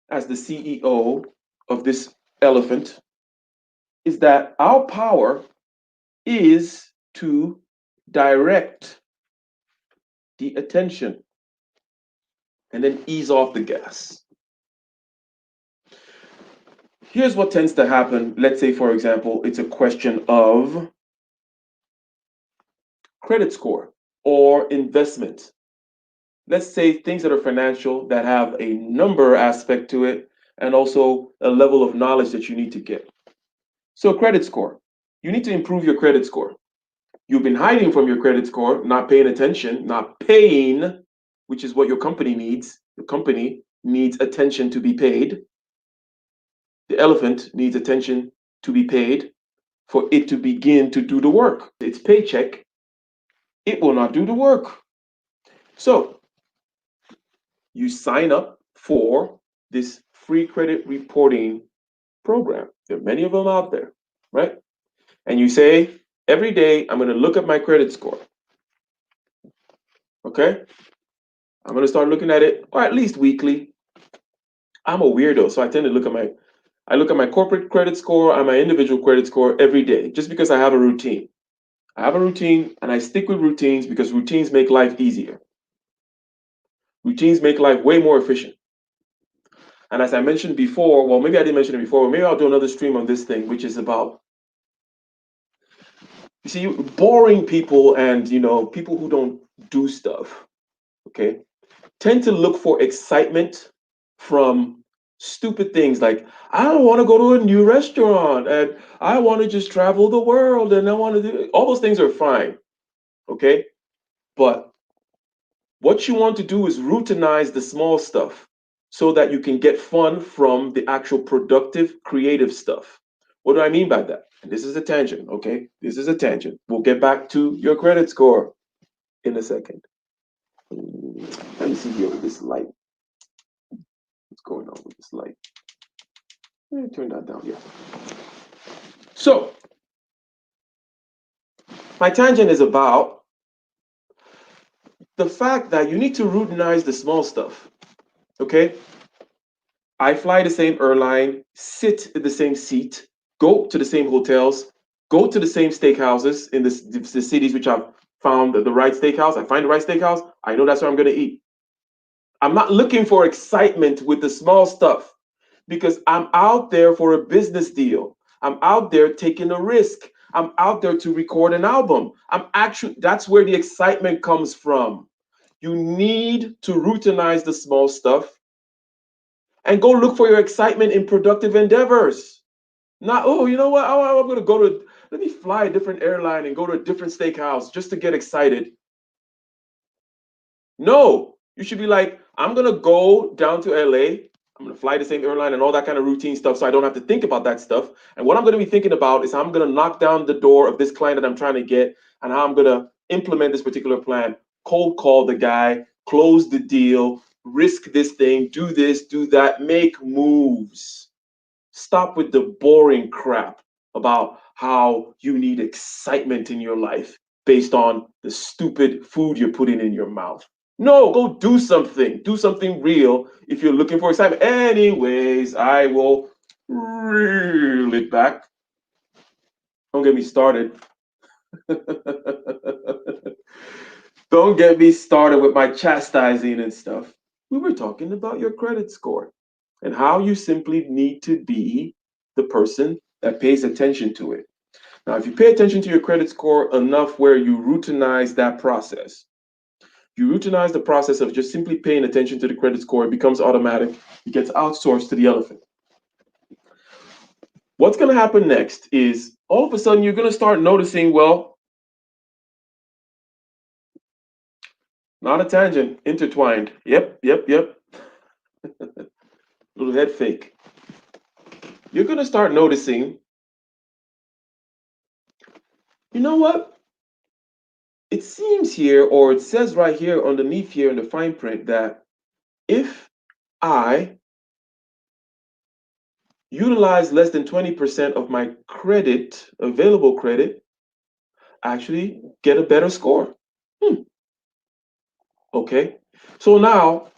as the CEO of this elephant is that our power is to direct the attention and then ease off the gas. Here's what tends to happen. Let's say, for example, it's a question of credit score or investment. Let's say things that are financial that have a number aspect to it and also a level of knowledge that you need to get. So, credit score. You need to improve your credit score. You've been hiding from your credit score, not paying attention, not paying, which is what your company needs. The company needs attention to be paid. The elephant needs attention to be paid for it to begin to do the work. Its paycheck, it will not do the work. So you sign up for this free credit reporting program. There are many of them out there, right? And you say, every day I'm going to look at my credit score. Okay? I'm going to start looking at it, or at least weekly. I'm a weirdo, so I tend to look at my corporate credit score and my individual credit score every day, just because I have a routine. I have a routine and I stick with routines because routines make life easier. Routines make life way more efficient. And as I mentioned before, well, maybe I didn't mention it before, but maybe I'll do another stream on this thing, which is about, you see, boring people and, people who don't do stuff, okay, tend to look for excitement from stupid things like, I don't want to go to a new restaurant and I want to just travel the world and I want to do all those things are fine, okay? But what you want to do is routinize the small stuff so that you can get fun from the actual productive, creative stuff. What do I mean by that? And this is a tangent, okay? This is a tangent. We'll get back to your credit score in a second. Let me see here with this light. What's going on with this light? Let me turn that down, yeah. So, my tangent is about the fact that you need to routinize the small stuff, okay? I fly the same airline, sit in the same seat, go to the same hotels, go to the same steakhouses in the cities which I've found the right steakhouse. I find the right steakhouse. I know that's where I'm going to eat. I'm not looking for excitement with the small stuff because I'm out there for a business deal. I'm out there taking a risk. I'm out there to record an album. That's where the excitement comes from. You need to routinize the small stuff and go look for your excitement in productive endeavors. Not, oh, you know what? I'm going to let me fly a different airline and go to a different steakhouse just to get excited. No, you should be like, I'm going to go down to LA. I'm going to fly the same airline and all that kind of routine stuff so I don't have to think about that stuff. And what I'm going to be thinking about is how I'm going to knock down the door of this client that I'm trying to get and how I'm going to implement this particular plan, cold call the guy, close the deal, risk this thing, do this, do that, make moves. Stop with the boring crap about how you need excitement in your life based on the stupid food you're putting in your mouth. No, go do something. Do something real if you're looking for excitement. Anyways, I will reel it back. Don't get me started. Don't get me started with my chastising and stuff. We were talking about your credit score and how you simply need to be the person that pays attention to it. Now, if you pay attention to your credit score enough where you routinize that process, you routinize the process of just simply paying attention to the credit score, it becomes automatic, it gets outsourced to the elephant. What's going to happen next is all of a sudden you're going to start noticing, well, not a tangent, intertwined. Yep, yep, yep. Little head fake. You're going to start noticing, you know what? It seems here, or it says right here underneath here in the fine print, that if I utilize less than 20% of my credit, available credit, I actually get a better score. Hmm. Okay. So now,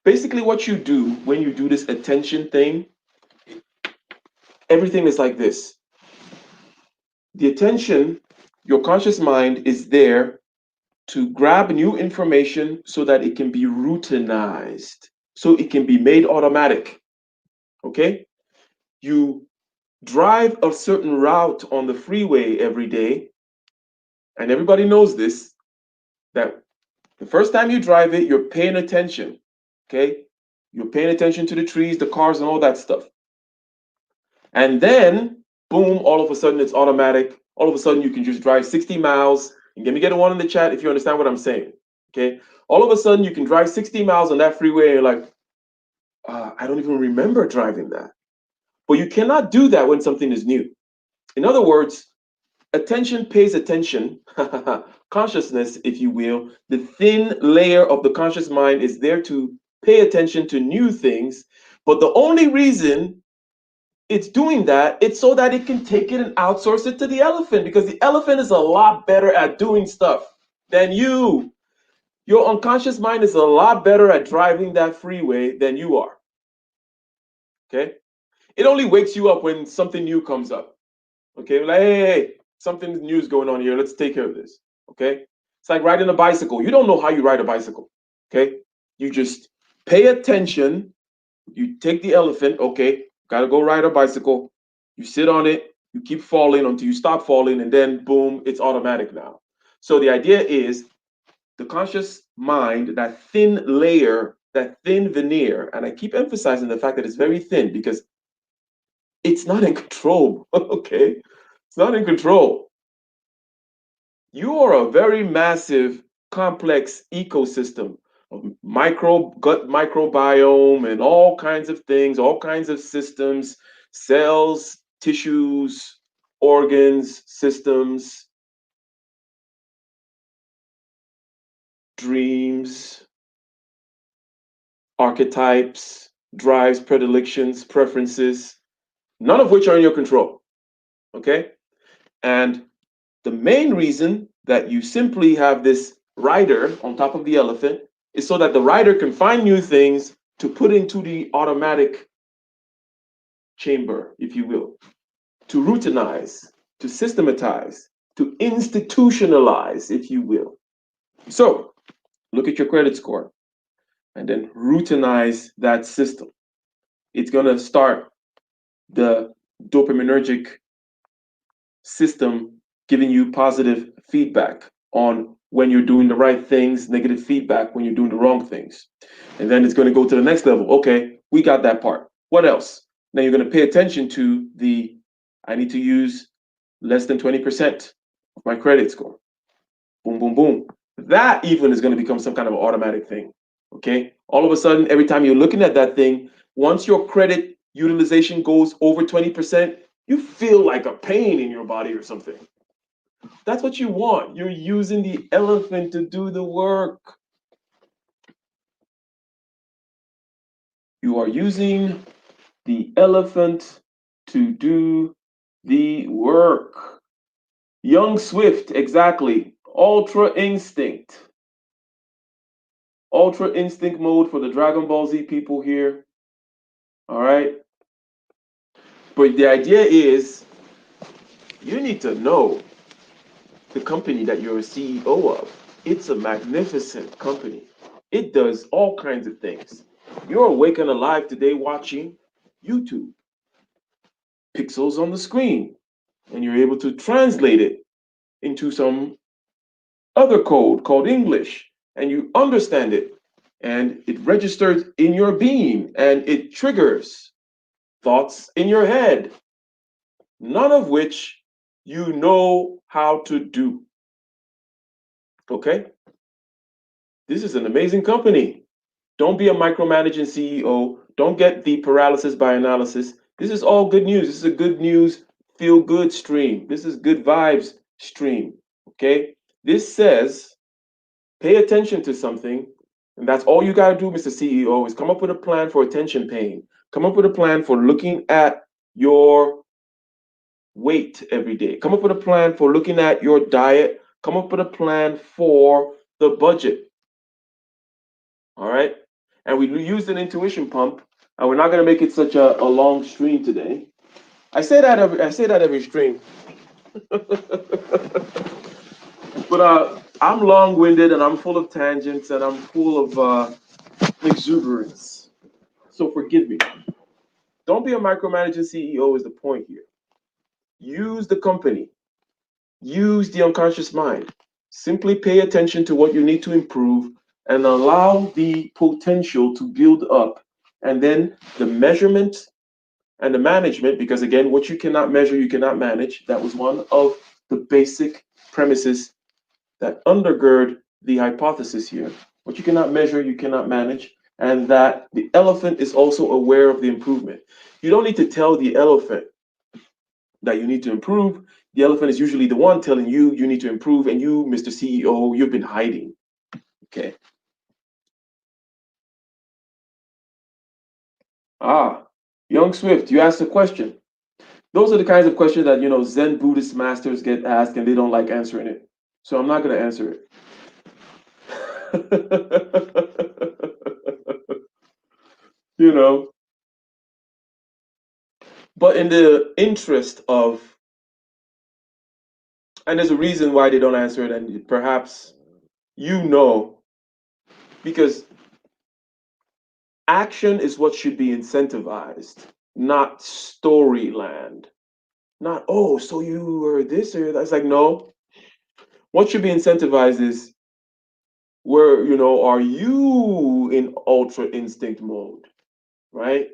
basically, what you do when you do this attention thing, everything is like this. The attention, your conscious mind is there to grab new information so that it can be routinized, so it can be made automatic. Okay? You drive a certain route on the freeway every day, and everybody knows this, that the first time you drive it, you're paying attention. Okay? You're paying attention to the trees, the cars, and all that stuff. And then, boom, all of a sudden it's automatic. All of a sudden you can just drive 60 miles. And let me get a one in the chat if you understand what I'm saying. Okay. All of a sudden you can drive 60 miles on that freeway and you're like, I don't even remember driving that. But you cannot do that when something is new. In other words, attention pays attention. Consciousness, if you will, the thin layer of the conscious mind is there to pay attention to new things. But the only reason it's doing that, it's so that it can take it and outsource it to the elephant, because the elephant is a lot better at doing stuff than you. Your unconscious mind is a lot better at driving that freeway than you are. Okay? It only wakes you up when something new comes up. Okay? Like, hey, something new is going on here. Let's take care of this. Okay? It's like riding a bicycle. You don't know how you ride a bicycle. Okay? You just pay attention. You take the elephant. Okay, gotta go ride a bicycle. You sit on it. You keep falling until you stop falling, and then boom, it's automatic now. So the idea is the conscious mind, that thin layer, that thin veneer, and I keep emphasizing the fact that it's very thin because it's not in control. Okay, it's not in control. You are a very massive, complex ecosystem of gut microbiome and all kinds of things, all kinds of systems, cells, tissues, organs, systems, dreams, archetypes, drives, predilections, preferences, none of which are in your control. Okay? And the main reason that you simply have this rider on top of the elephant is so that the rider can find new things to put into the automatic chamber, if you will, to routinize, to systematize, to institutionalize, if you will. So look at your credit score and then routinize that system. It's going to start the dopaminergic system giving you positive feedback on when you're doing the right things, negative feedback when you're doing the wrong things. And then it's going to go to the next level. Okay, we got that part. What else? Now you're going to pay attention to the, I need to use less than 20% of my credit score. Boom, boom, boom. That even is going to become some kind of automatic thing. Okay. All of a sudden, every time you're looking at that thing, once your credit utilization goes over 20%, you feel like a pain in your body or something. That's what you want. You're using the elephant to do the work. You are using the elephant to do the work. Young Swift, exactly. Ultra instinct. Ultra instinct mode for the Dragon Ball Z people here. All right. But the idea is you need to know the company that you're a CEO of. It's a magnificent company. It does all kinds of things. You're awake and alive today watching YouTube, pixels on the screen, and you're able to translate it into some other code called English, and you understand it, and it registers in your being, and it triggers thoughts in your head, none of which you know how to do. Okay? This is an amazing company. Don't be a micromanaging CEO. Don't get the paralysis by analysis. This is all good news. This is a good news, feel good stream. This is good vibes stream. Okay? This says pay attention to something, and that's all you got to do, Mr. CEO, is come up with a plan for attention paying. Come up with a plan for looking at your weight every day. Come up with a plan for looking at your diet. Come up with a plan for the budget. All right? And we used an intuition pump, and we're not going to make it such a long stream today. I say that every stream. But I'm long-winded and I'm full of tangents and I'm full of exuberance. So forgive me. Don't be a micromanaging CEO is the point here. Use the company. Use the unconscious mind. Simply pay attention to what you need to improve and allow the potential to build up. And then the measurement and the management, because again, what you cannot measure, you cannot manage. That was one of the basic premises that undergird the hypothesis here. What you cannot measure, you cannot manage, and that the elephant is also aware of the improvement. You don't need to tell the elephant that you need to improve. The elephant is usually the one telling you you need to improve, and you, Mr. CEO, you've been hiding. Okay. Ah, young Swift, you asked a question. Those are the kinds of questions that Zen Buddhist masters get asked, and they don't like answering it. So I'm not going to answer it. you know, but in the interest of, and there's a reason why they don't answer it, and perhaps because action is what should be incentivized, not storyland. Not, oh, so you were this or that. It's like, no. What should be incentivized is where, are you in ultra instinct mode, right?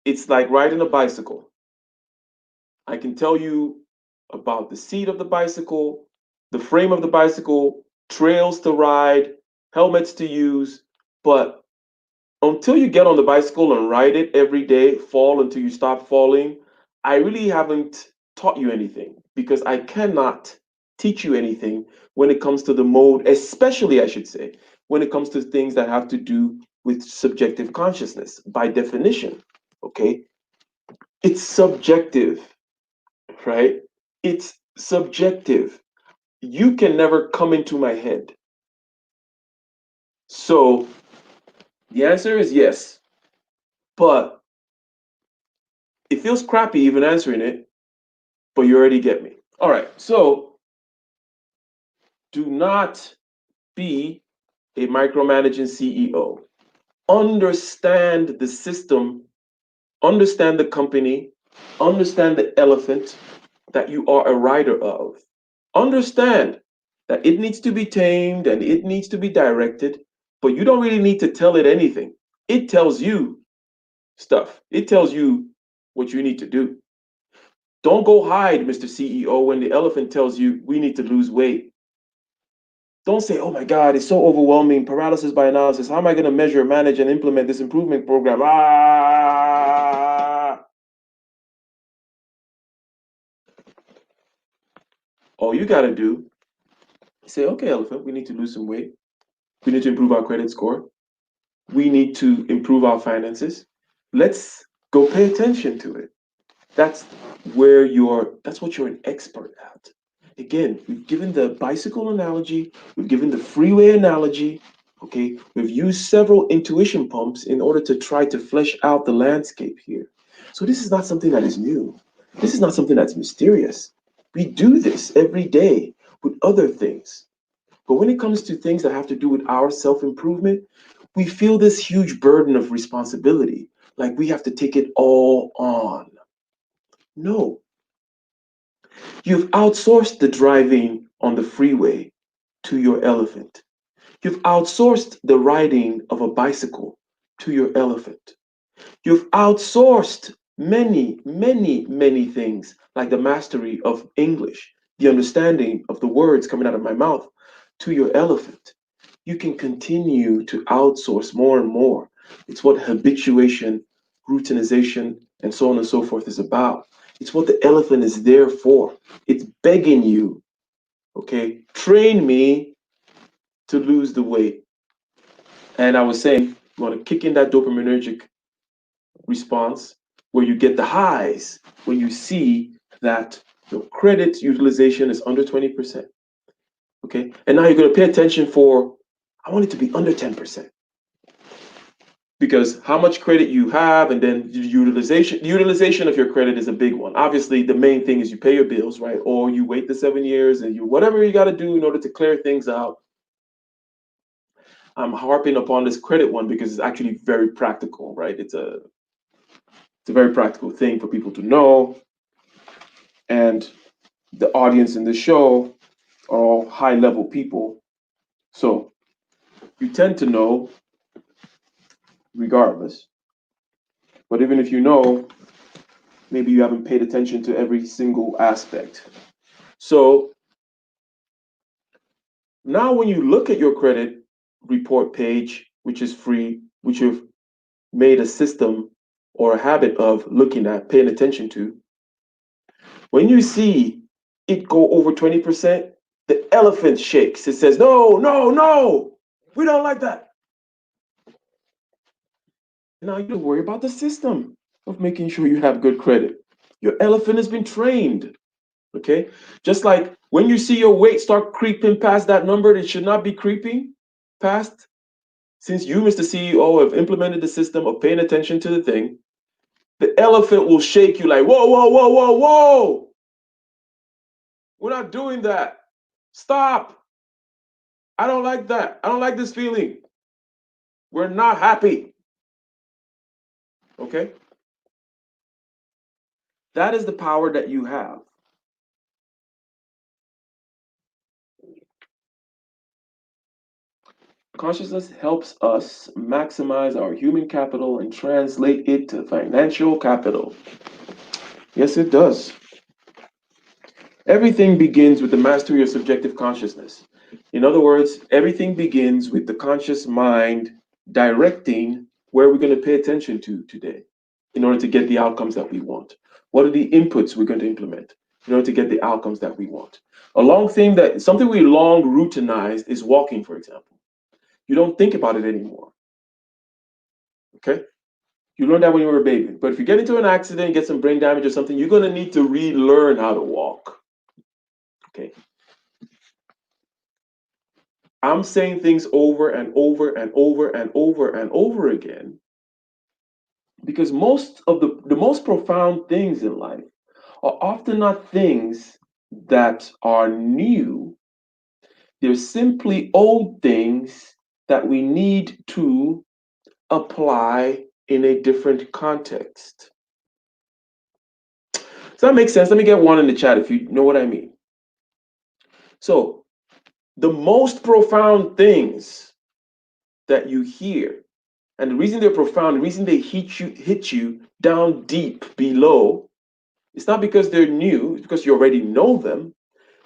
It's like riding a bicycle. I can tell you about the seat of the bicycle, the frame of the bicycle, trails to ride, helmets to use, but until you get on the bicycle and ride it every day, fall until you stop falling, I really haven't taught you anything because I cannot teach you anything when it comes to the mode, especially, I should say, when it comes to things that have to do with subjective consciousness by definition. Okay? It's subjective, right? It's subjective. You can never come into my head. So the answer is yes, but it feels crappy even answering it, but you already get me. All right, so do not be a micromanaging CEO. Understand the system, understand the company, understand the elephant that you are a rider of. Understand that it needs to be tamed and it needs to be directed, but you don't really need to tell it anything. It tells you stuff, it tells you what you need to do. Don't go hide, Mr. CEO, when the elephant tells you we need to lose weight. Don't say, oh my God, it's so overwhelming, paralysis by analysis. How am I going to measure, manage, and implement this improvement program? Ah! All you got to do is say, okay, elephant, we need to lose some weight. We need to improve our credit score. We need to improve our finances. Let's go pay attention to it. That's that's what you're an expert at. Again, we've given the bicycle analogy, we've given the freeway analogy. Okay, we've used several intuition pumps in order to try to flesh out the landscape here. So this is not something that is new. This is not something that's mysterious. We do this every day with other things. But when it comes to things that have to do with our self improvement, we feel this huge burden of responsibility, like we have to take it all on. No, you've outsourced the driving on the freeway to your elephant. You've outsourced the riding of a bicycle to your elephant. You've outsourced many, many, many things like the mastery of English, the understanding of the words coming out of my mouth to your elephant. You can continue to outsource more and more. It's what habituation, routinization, and so on and so forth is about. It's what the elephant is there for. It's begging you, okay, train me to lose the weight. And I was saying, you want to kick in that dopaminergic response where you get the highs when you see that your credit utilization is under 20%. Okay. And now you're going to pay attention for, I want it to be under 10%. Because how much credit you have, and then the utilization of your credit is a big one. Obviously, the main thing is you pay your bills, right? Or you wait the 7 years and you whatever you got to do in order to clear things out. I'm harping upon this credit one because it's actually very practical, right? It's a very practical thing for people to know. And the audience in the show are all high level people. So you tend to know regardless. But even if you know, maybe you haven't paid attention to every single aspect. So now when you look at your credit report page, which is free, which you've made a system or a habit of looking at, paying attention to, when you see it go over 20%, the elephant shakes. It says, no, no, no, we don't like that. Now you don't worry about the system of making sure you have good credit. Your elephant has been trained. Okay. Just like when you see your weight start creeping past that number, it should not be creeping past. Since you, Mr. CEO, have implemented the system of paying attention to the thing, the elephant will shake you like, whoa, whoa, whoa, whoa, whoa. We're not doing that. Stop. I don't like that. I don't like this feeling. We're not happy. Okay. That is the power that you have. Consciousness helps us maximize our human capital and translate it to financial capital. Yes, it does. Everything begins with the mastery of subjective consciousness. In other words, everything begins with the conscious mind directing where we're going to pay attention to today in order to get the outcomes that we want. What are the inputs we're going to implement in order to get the outcomes that we want? A long thing that something we long routinized is walking, for example. You don't think about it anymore. Okay? You learned that when you were a baby. But if you get into an accident, get some brain damage or something, you're going to need to relearn how to walk. Okay? I'm saying things over and over and over and over and over again because most of the most profound things in life are often not things that are new. They're simply old things that we need to apply in a different context. Does that make sense? Let me get one in the chat if you know what I mean. So, the most profound things that you hear, and the reason they're profound, the reason they hit you down deep below, it's not because they're new, it's because you already know them,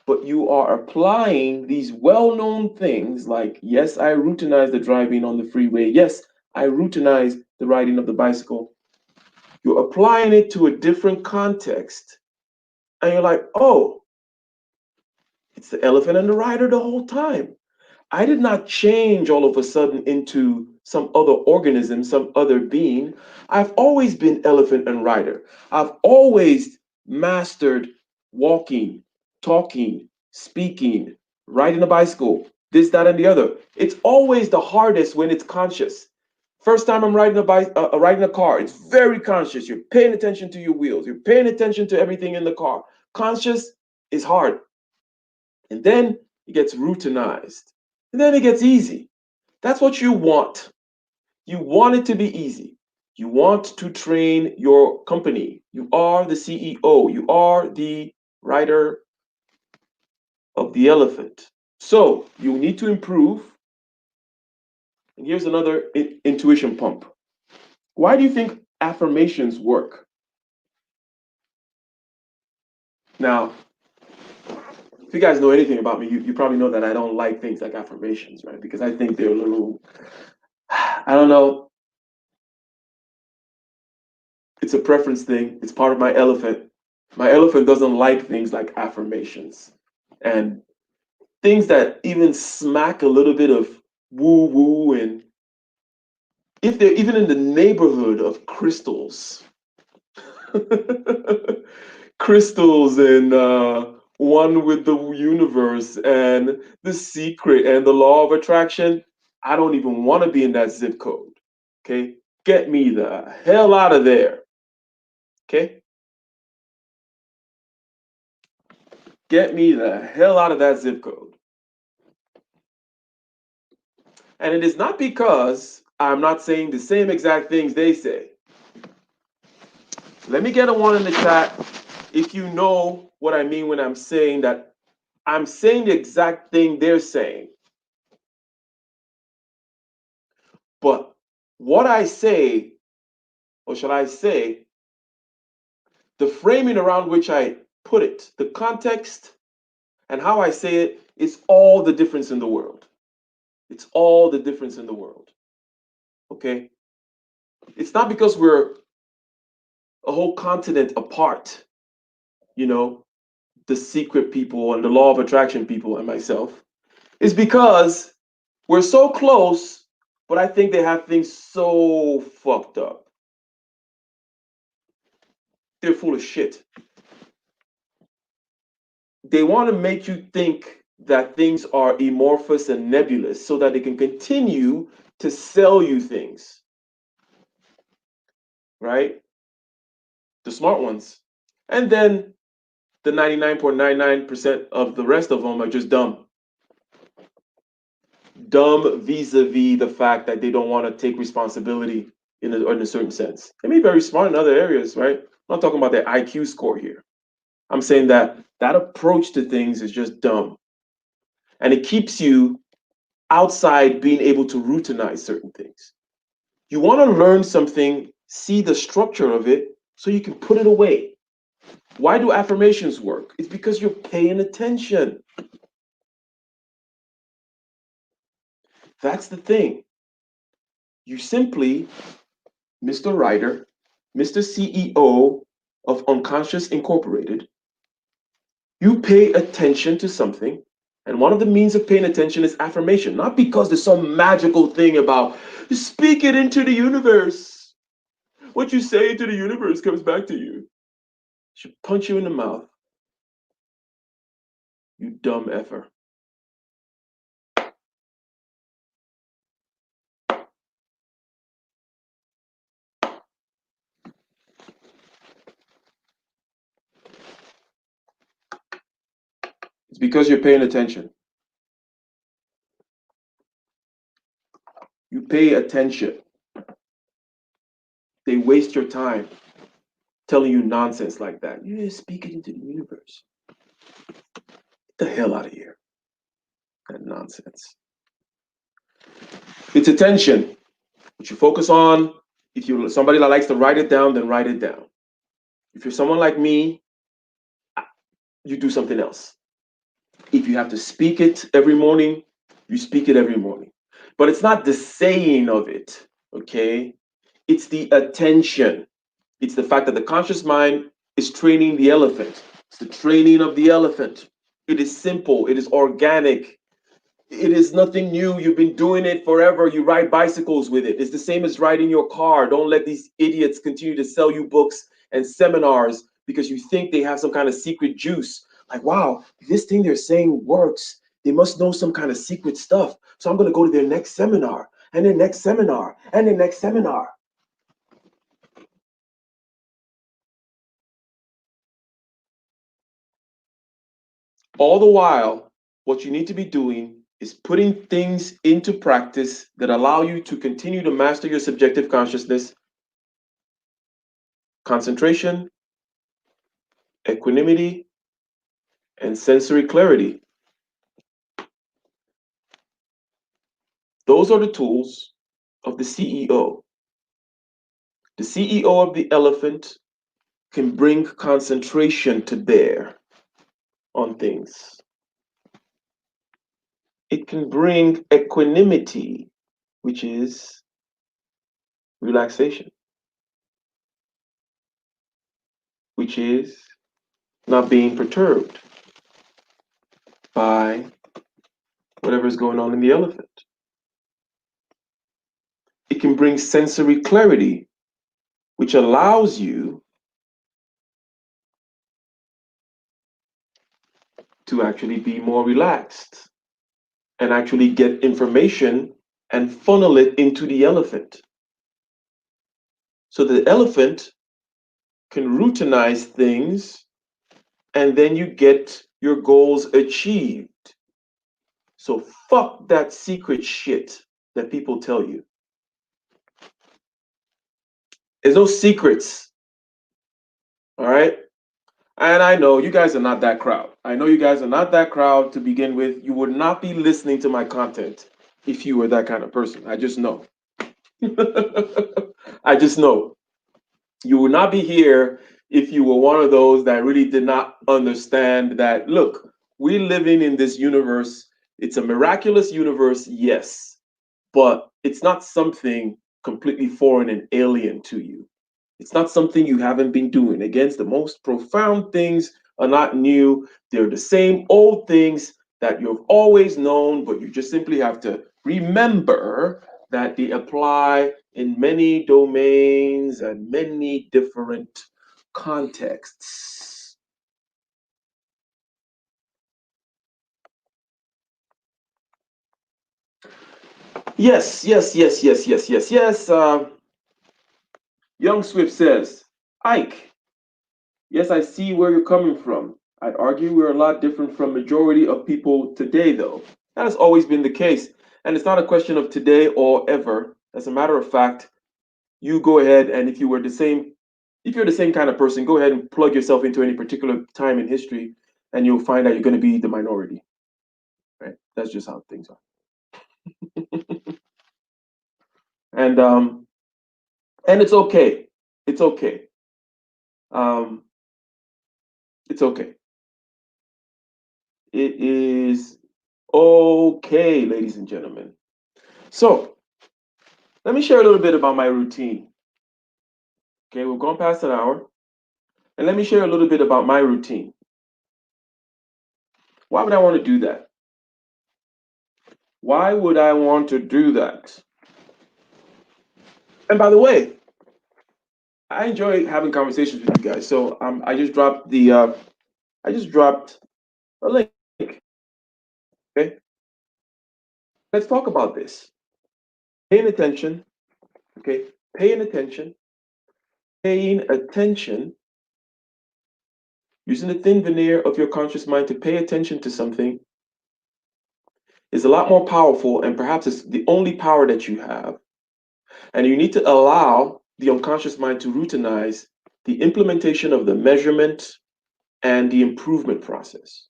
but you are applying these well-known things like, yes, I routinize the driving on the freeway. Yes, I routinize the riding of the bicycle. You're applying it to a different context, and you're like, oh, it's the elephant and the rider the whole time. I did not change all of a sudden into some other organism, some other being. I've always been elephant and rider. I've always mastered walking, talking, speaking, riding a bicycle, this, that, and the other. It's always the hardest when it's conscious. First time I'm riding a bike, riding a car, it's very conscious. You're paying attention to your wheels. You're paying attention to everything in the car. Conscious is hard, and then it gets routinized, and then it gets easy. That's what you want. You want it to be easy. You want to train your company. You are the CEO. You are the rider of the elephant. So you need to improve. And here's another intuition pump. Why do you think affirmations work? Now, if you guys know anything about me, you probably know that I don't like things like affirmations, right? Because I think they're a little, I don't know, it's a preference thing. It's part of my elephant. My elephant doesn't like things like affirmations and things that even smack a little bit of woo woo. And if they're even in the neighborhood of crystals, crystals and one with the universe and the secret and the law of attraction, I don't even want to be in that zip code. Okay, get me the hell out of there. Okay, get me the hell out of that zip code. And it is not because I'm not saying the same exact things they say. Let me get a one in the chat if you know what I mean when I'm saying that I'm saying the exact thing they're saying. But what I say, or shall I say, the framing around which I put it, the context and how I say it is all the difference in the world. It's all the difference in the world. Okay? It's not because we're a whole continent apart, you know, the secret people and the law of attraction people and myself. It's because we're so close, but I think they have things so fucked up. They're full of shit. They want to make you think that things are amorphous and nebulous so that they can continue to sell you things, right? The smart ones. And then the 99.99% of the rest of them are just dumb. Dumb vis-a-vis the fact that they don't want to take responsibility in a certain sense. They may be very smart in other areas, right? I'm not talking about their IQ score here. I'm saying that that approach to things is just dumb. And it keeps you outside being able to routinize certain things. You want to learn something, see the structure of it, so you can put it away. Why do affirmations work? It's because you're paying attention. That's the thing. You simply, Mr. Writer, Mr. CEO of Unconscious Incorporated, you pay attention to something. And one of the means of paying attention is affirmation, not because there's some magical thing about speak it into the universe. What you say to the universe comes back to you. Should punch you in the mouth. You dumb effer. It's because you're paying attention. You pay attention. They waste your time telling you nonsense like that. You just speak it into the universe. Get the hell out of here. That nonsense. It's attention. What you focus on. If you're somebody that likes to write it down, then write it down. If you're someone like me, you do something else. If you have to speak it every morning, you speak it every morning. But it's not the saying of it, okay? It's the attention. It's the fact that the conscious mind is training the elephant. It's the training of the elephant. It is simple, it is organic, it is nothing new. You've been doing it forever. You ride bicycles with it. It's the same as riding your car. Don't let these idiots continue to sell you books and seminars because you think they have some kind of secret juice. Like, wow, this thing they're saying works. They must know some kind of secret stuff. So I'm going to go to their next seminar and their next seminar and their next seminar. All the while, what you need to be doing is putting things into practice that allow you to continue to master your subjective consciousness, concentration, equanimity, and sensory clarity. Those are the tools of the CEO. The CEO of the elephant can bring concentration to bear on things. It can bring equanimity, which is relaxation, which is not being perturbed by whatever's going on in the elephant. It can bring sensory clarity, which allows you to actually be more relaxed and actually get information and funnel it into the elephant. So the elephant can routinize things and then you get your goals achieved. So fuck that secret shit that people tell you. There's no secrets. All right? And I know you guys are not that crowd. I know you guys are not that crowd to begin with. You would not be listening to my content if you were that kind of person. I just know. I just know. You would not be here if you were one of those that really did not understand that, look, we're living in this universe. It's a miraculous universe, yes, but it's not something completely foreign and alien to you. It's not something you haven't been doing. Again, the most profound things are not new. They're the same old things that you've always known, but you just simply have to remember that they apply in many domains and many different contexts. Yes, yes, yes, yes, yes, yes, yes. Young Swift says, Ike, yes, I see where you're coming from. I'd argue we're a lot different from majority of people today, though. That has always been the case. And it's not a question of today or ever. As a matter of fact, you go ahead and if you're the same kind of person, go ahead and plug yourself into any particular time in history and you'll find that you're going to be the minority. Right? That's just how things are. And it's okay. It's okay. Um, it's okay. It is okay, ladies and gentlemen. So let me share a little bit about my routine. Okay, we've gone past an hour. And let me share a little bit about my routine. Why would I want to do that? Why would I want to do that? And by the way, I enjoy having conversations with you guys. So I just dropped a link. Okay, let's talk about this. Paying attention. Okay, paying attention. Paying attention. Using the thin veneer of your conscious mind to pay attention to something is a lot more powerful, and perhaps it's the only power that you have. And you need to allow the unconscious mind to routinize the implementation of the measurement and the improvement process.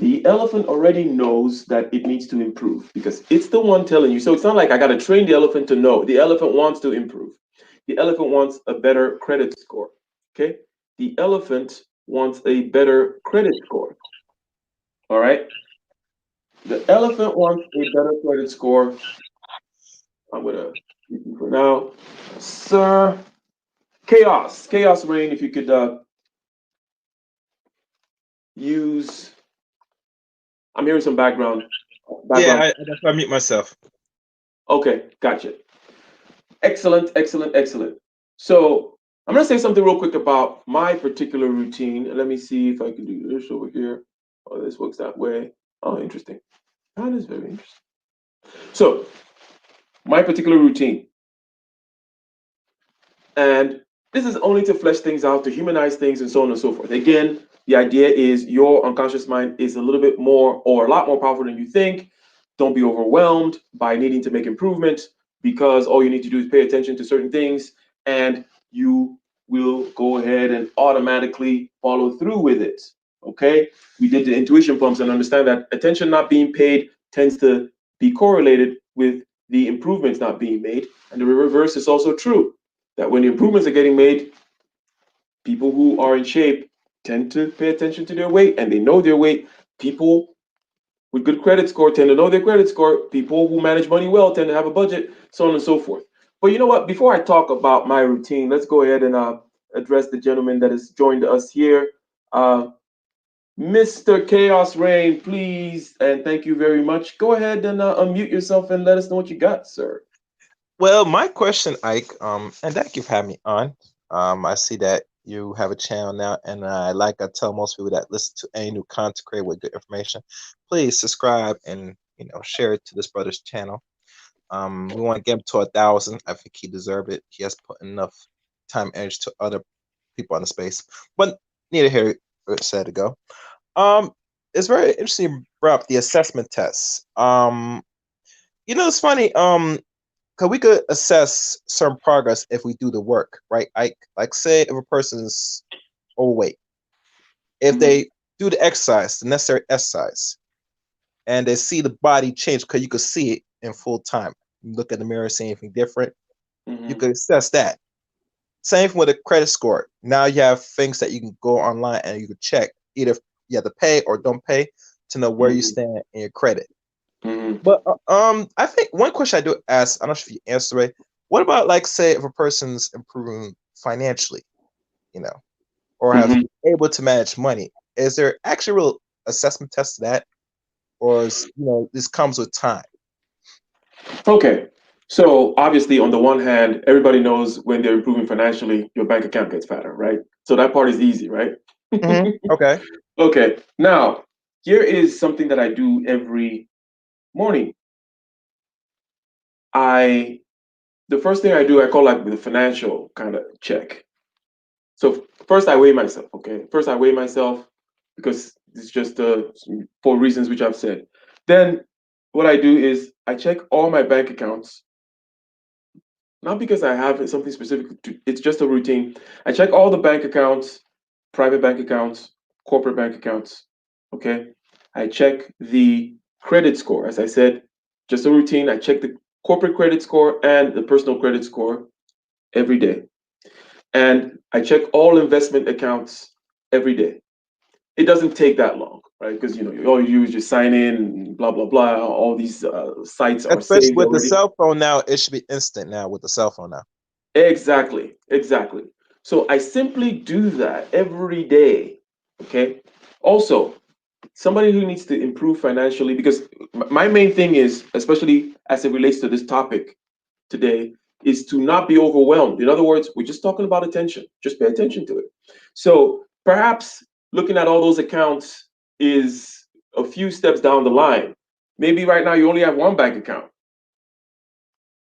The elephant already knows that it needs to improve because it's the one telling you. So it's not like I got to train the elephant to know. The elephant wants to improve. The elephant wants a better credit score. Okay. The elephant wants a better credit score. All right. The elephant wants a better credit score. I'm going to keep you for now. Sir, chaos rain, if you could use, I'm hearing some
Yeah,
background.
that's why I mute myself.
Okay, gotcha. Excellent, excellent, excellent. So I'm gonna say something real quick about my particular routine. Let me see if I can do this over here. Oh, this works that way. Oh, interesting. That is very interesting. So, my particular routine, and this is only to flesh things out, to humanize things, and so on and so forth. Again, the idea is your unconscious mind is a little bit more or a lot more powerful than you think. Don't be overwhelmed by needing to make improvements because all you need to do is pay attention to certain things and you will go ahead and automatically follow through with it. Okay? We did the intuition pumps and understand that attention not being paid tends to be correlated with the improvements not being made. And the reverse is also true that when the improvements are getting made, people who are in shape tend to pay attention to their weight and they know their weight. People with good credit score tend to know their credit score. People who manage money well tend to have a budget, so on and so forth. But you know what? Before I talk about my routine, let's go ahead and address the gentleman that has joined us here. Uh, Mr. Chaos Rain, please, and thank you very much. Go ahead and unmute yourself and let us know what you got, sir.
Well, my question, Ike, and thank you for having me on. I see that you have a channel now, and I tell most people that listen to any new content creator with good information, please subscribe and share it to this brother's channel. We want to get him to 1,000. I think he deserves it. He has put enough time and energy to other people on the space, but neither here said to go. It's very interesting you brought up the assessment tests. It's funny. Because we could assess certain progress if we do the work, right? Like say if a person's overweight, if
Mhm.
they do the exercise, the necessary exercise, and they see the body change because you could see it in full time. You look at the mirror, see anything different, you
Mhm.
could assess that. Same with a credit score. Now you have things that you can go online and you can check either if you have to pay or don't pay to know where you
Mhm.
stand in your credit.
Mhm.
But I think one question I do ask, I'm not sure if you answer it. What about like say if a person's improving financially, you know, or have
Mhm.
able to manage money? Is there actually a real assessment test to that, or is this comes with time?
Okay. So obviously, on the one hand, everybody knows when they're improving financially, your bank account gets fatter, right? So that part is easy, right?
Okay.
Okay. Now, here is something that I do every morning. I The first thing I do, I call like the financial kind of check. So first I weigh myself, okay? First I weigh myself because it's just for reasons which I've said. Then what I do is I check all my bank accounts, not because I have something specific to, it's just a routine. I check all the bank accounts, private bank accounts, corporate bank accounts, okay? I check the credit score. As I said, just a routine. I check the corporate credit score and the personal credit score every day. And I check all investment accounts every day. It doesn't take that long, right? Because all you do is just sign in, and blah blah blah. All these sites are
Especially
saved
with the
already.
cell phone now, it should be instant now with the cell phone now.
Exactly, exactly. So I simply do that every day. Okay. Also, somebody who needs to improve financially, because my main thing is, especially as it relates to this topic today, is to not be overwhelmed. In other words, we're just talking about attention. Just pay attention to it. So perhaps looking at all those accounts is a few steps down the line. Maybe right now you only have one bank account.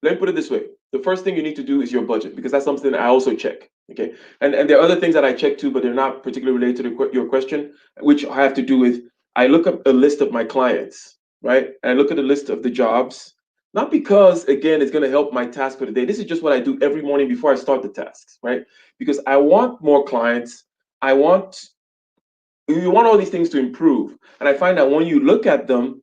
Let me put it this way. The first thing you need to do is your budget because that's something I also check. Okay. And there are other things that I check too, but they're not particularly related to your question, which I have to do with I look up a list of my clients, right? And I look at a list of the jobs, not because again it's going to help my task for the day. This is just what I do every morning before I start the tasks, right? Because I want more clients. I want you want all these things to improve. And I find that when you look at them,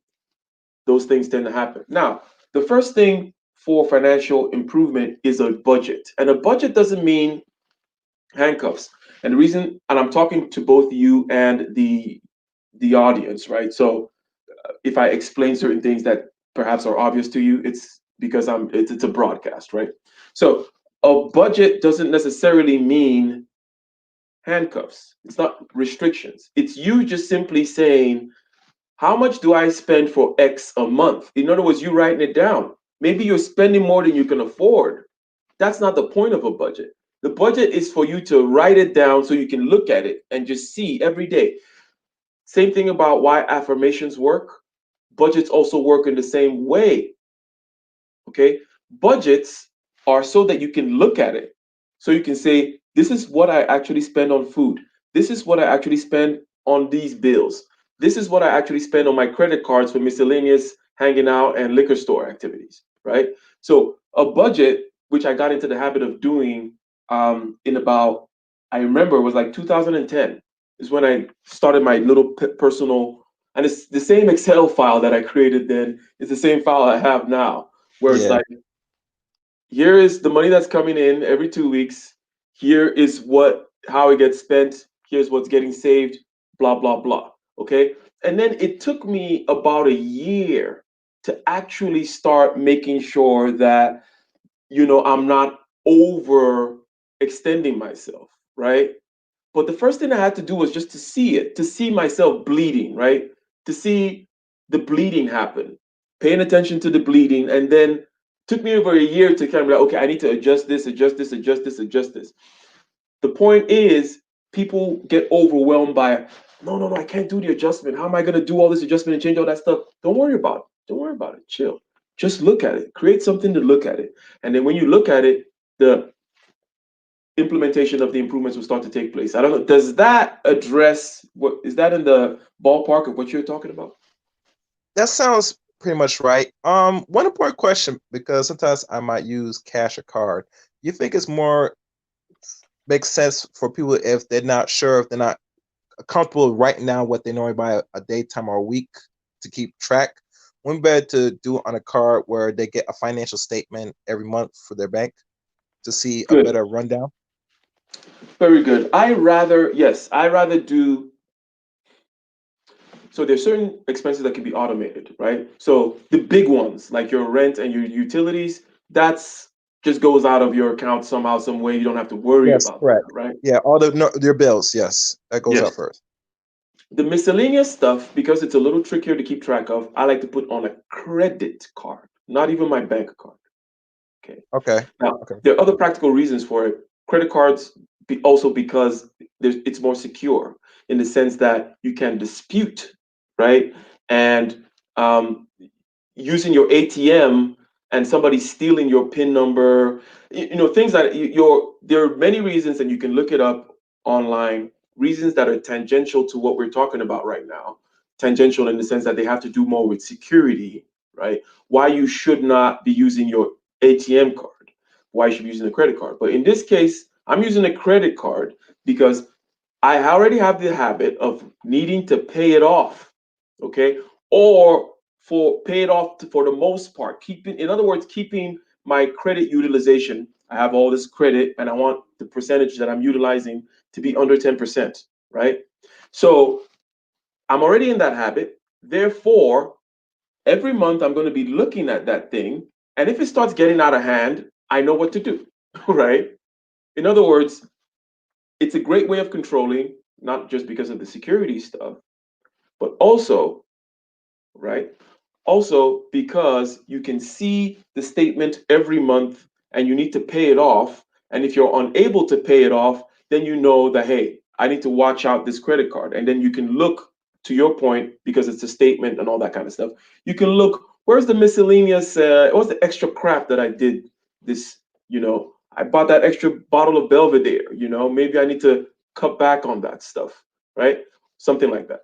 those things tend to happen. Now, the first thing for financial improvement is a budget. And a budget doesn't mean handcuffs. And the reason, and I'm talking to both you and the audience, right? So if I explain certain things that perhaps are obvious to you, it's because it's a broadcast, right? So a budget doesn't necessarily mean handcuffs. It's not restrictions. It's you just simply saying, how much do I spend for X a month? In other words, you writing it down. Maybe you're spending more than you can afford. That's not the point of a budget. The budget is for you to write it down so you can look at it and just see every day. Same thing about why affirmations work. Budgets also work in the same way. Okay, budgets are so that you can look at it, so you can say, this is what I actually spend on food, this is what I actually spend on these bills, this is what I actually spend on my credit cards for miscellaneous hanging out and liquor store activities, right? So a budget, which I got into the habit of doing in about, I remember it was like 2010 is when I started my little personal, and it's the same Excel file that I created then, it's the same file I have now, where it's
Yeah.
like, here is the money that's coming in every 2 weeks. Here is what how it gets spent. Here's what's getting saved. Blah blah blah. Okay, and then it took me about a year to actually start making sure that I'm not over extending myself, right? But the first thing I had to do was just to see it, to see myself bleeding, right? To see the bleeding happen, paying attention to the bleeding. And then took me over a year to kind of be like, okay, I need to adjust this, adjust this, adjust this, adjust this. The point is, people get overwhelmed by, no, no, no, I can't do the adjustment. How am I going to do all this adjustment and change all that stuff? Don't worry about it. Don't worry about it. Chill. Just look at it. Create something to look at it. And then when you look at it, the implementation of the improvements will start to take place. I don't know. Does that address what is that in the ballpark of what you're talking about?
That sounds pretty much right. One important question, because sometimes I might use cash or card. You think it's more makes sense for people if they're not sure, if they're not comfortable right now what they normally buy a daytime or a week to keep track? One better to do it on a card where they get a financial statement every month for their bank to see a
Good.
better rundown.
Very good. I rather do, so there's certain expenses that can be automated, right? So the big ones, like your rent and your utilities, that's just goes out of your account somehow, some way. You don't have to worry
Yes,
about that,
correct.
right?
Yeah, all the no, their bills. Yes, that goes out
Yes.
first.
The miscellaneous stuff, because it's a little trickier to keep track of, I like to put on a credit card, not even my bank card. Okay.
Okay.
Now,
Okay.
there are other practical reasons for it. Credit cards, also because it's more secure in the sense that you can dispute, right? And um, using your ATM and somebody stealing your PIN number, things that there are many reasons, and you can look it up online, reasons that are tangential to what we're talking about right now. Tangential in the sense that they have to do more with security, right? Why you should not be using your ATM card, why you should be using a credit card. But in this case, I'm using a credit card because I already have the habit of needing to pay it off, okay? Or for pay it off for the most part, in other words, keeping my credit utilization. I have all this credit and I want the percentage that I'm utilizing to be under 10%, right? So I'm already in that habit. Therefore, every month I'm going to be looking at that thing. And if it starts getting out of hand, I know what to do, right? In other words, it's a great way of controlling, not just because of the security stuff, but also, right? Also because you can see the statement every month and you need to pay it off. And if you're unable to pay it off, then you know that, hey, I need to watch out this credit card. And then you can look, to your point, because it's a statement and all that kind of stuff. You can look, where's the miscellaneous, what's the extra crap that I did this, I bought that extra bottle of Belvedere, maybe I need to cut back on that stuff, right? Something like that.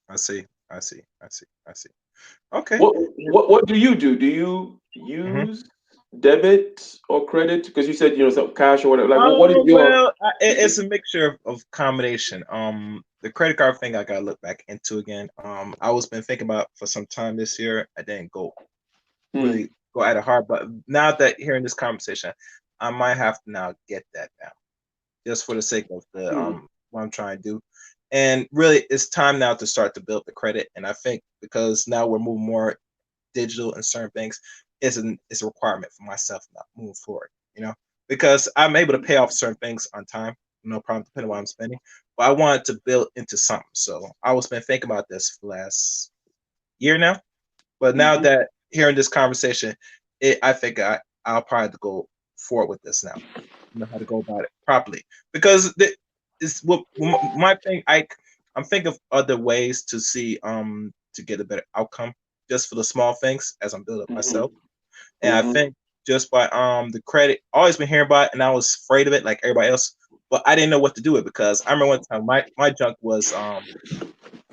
I see. I see. I see. I see. Okay.
What do you do? Do you
Mhm.
use debit or credit? Because you said some cash or whatever. Like, what is your?
Well, it's a mixture of combination. The credit card thing I gotta look back into again. I was been thinking about for some time this year. I didn't go
Hmm,
really go at it hard, but now that hearing this conversation, I might have to now get that down, just for the sake of the
hmm,
what I'm trying to do. And really, it's time now to start to build the credit. And I think because now we're moving more digital and certain things, it's a requirement for myself now moving forward. You know, because I'm able to pay off certain things on time, no problem, depending on what I'm spending. But I wanted to build into something, so I was been thinking about this for the last year now. But now
hmm.
that hearing this conversation, I think I'll probably have to go forward with this now. Know how to go about it properly because it's what my thing. I'm thinking of other ways to get a better outcome just for the small things as I'm building up
Hmm.
myself. And I
Hmm.
think just by the credit, always been hearing about it, and I was afraid of it like everybody else, but I didn't know what to do with it because I remember one time my junk was I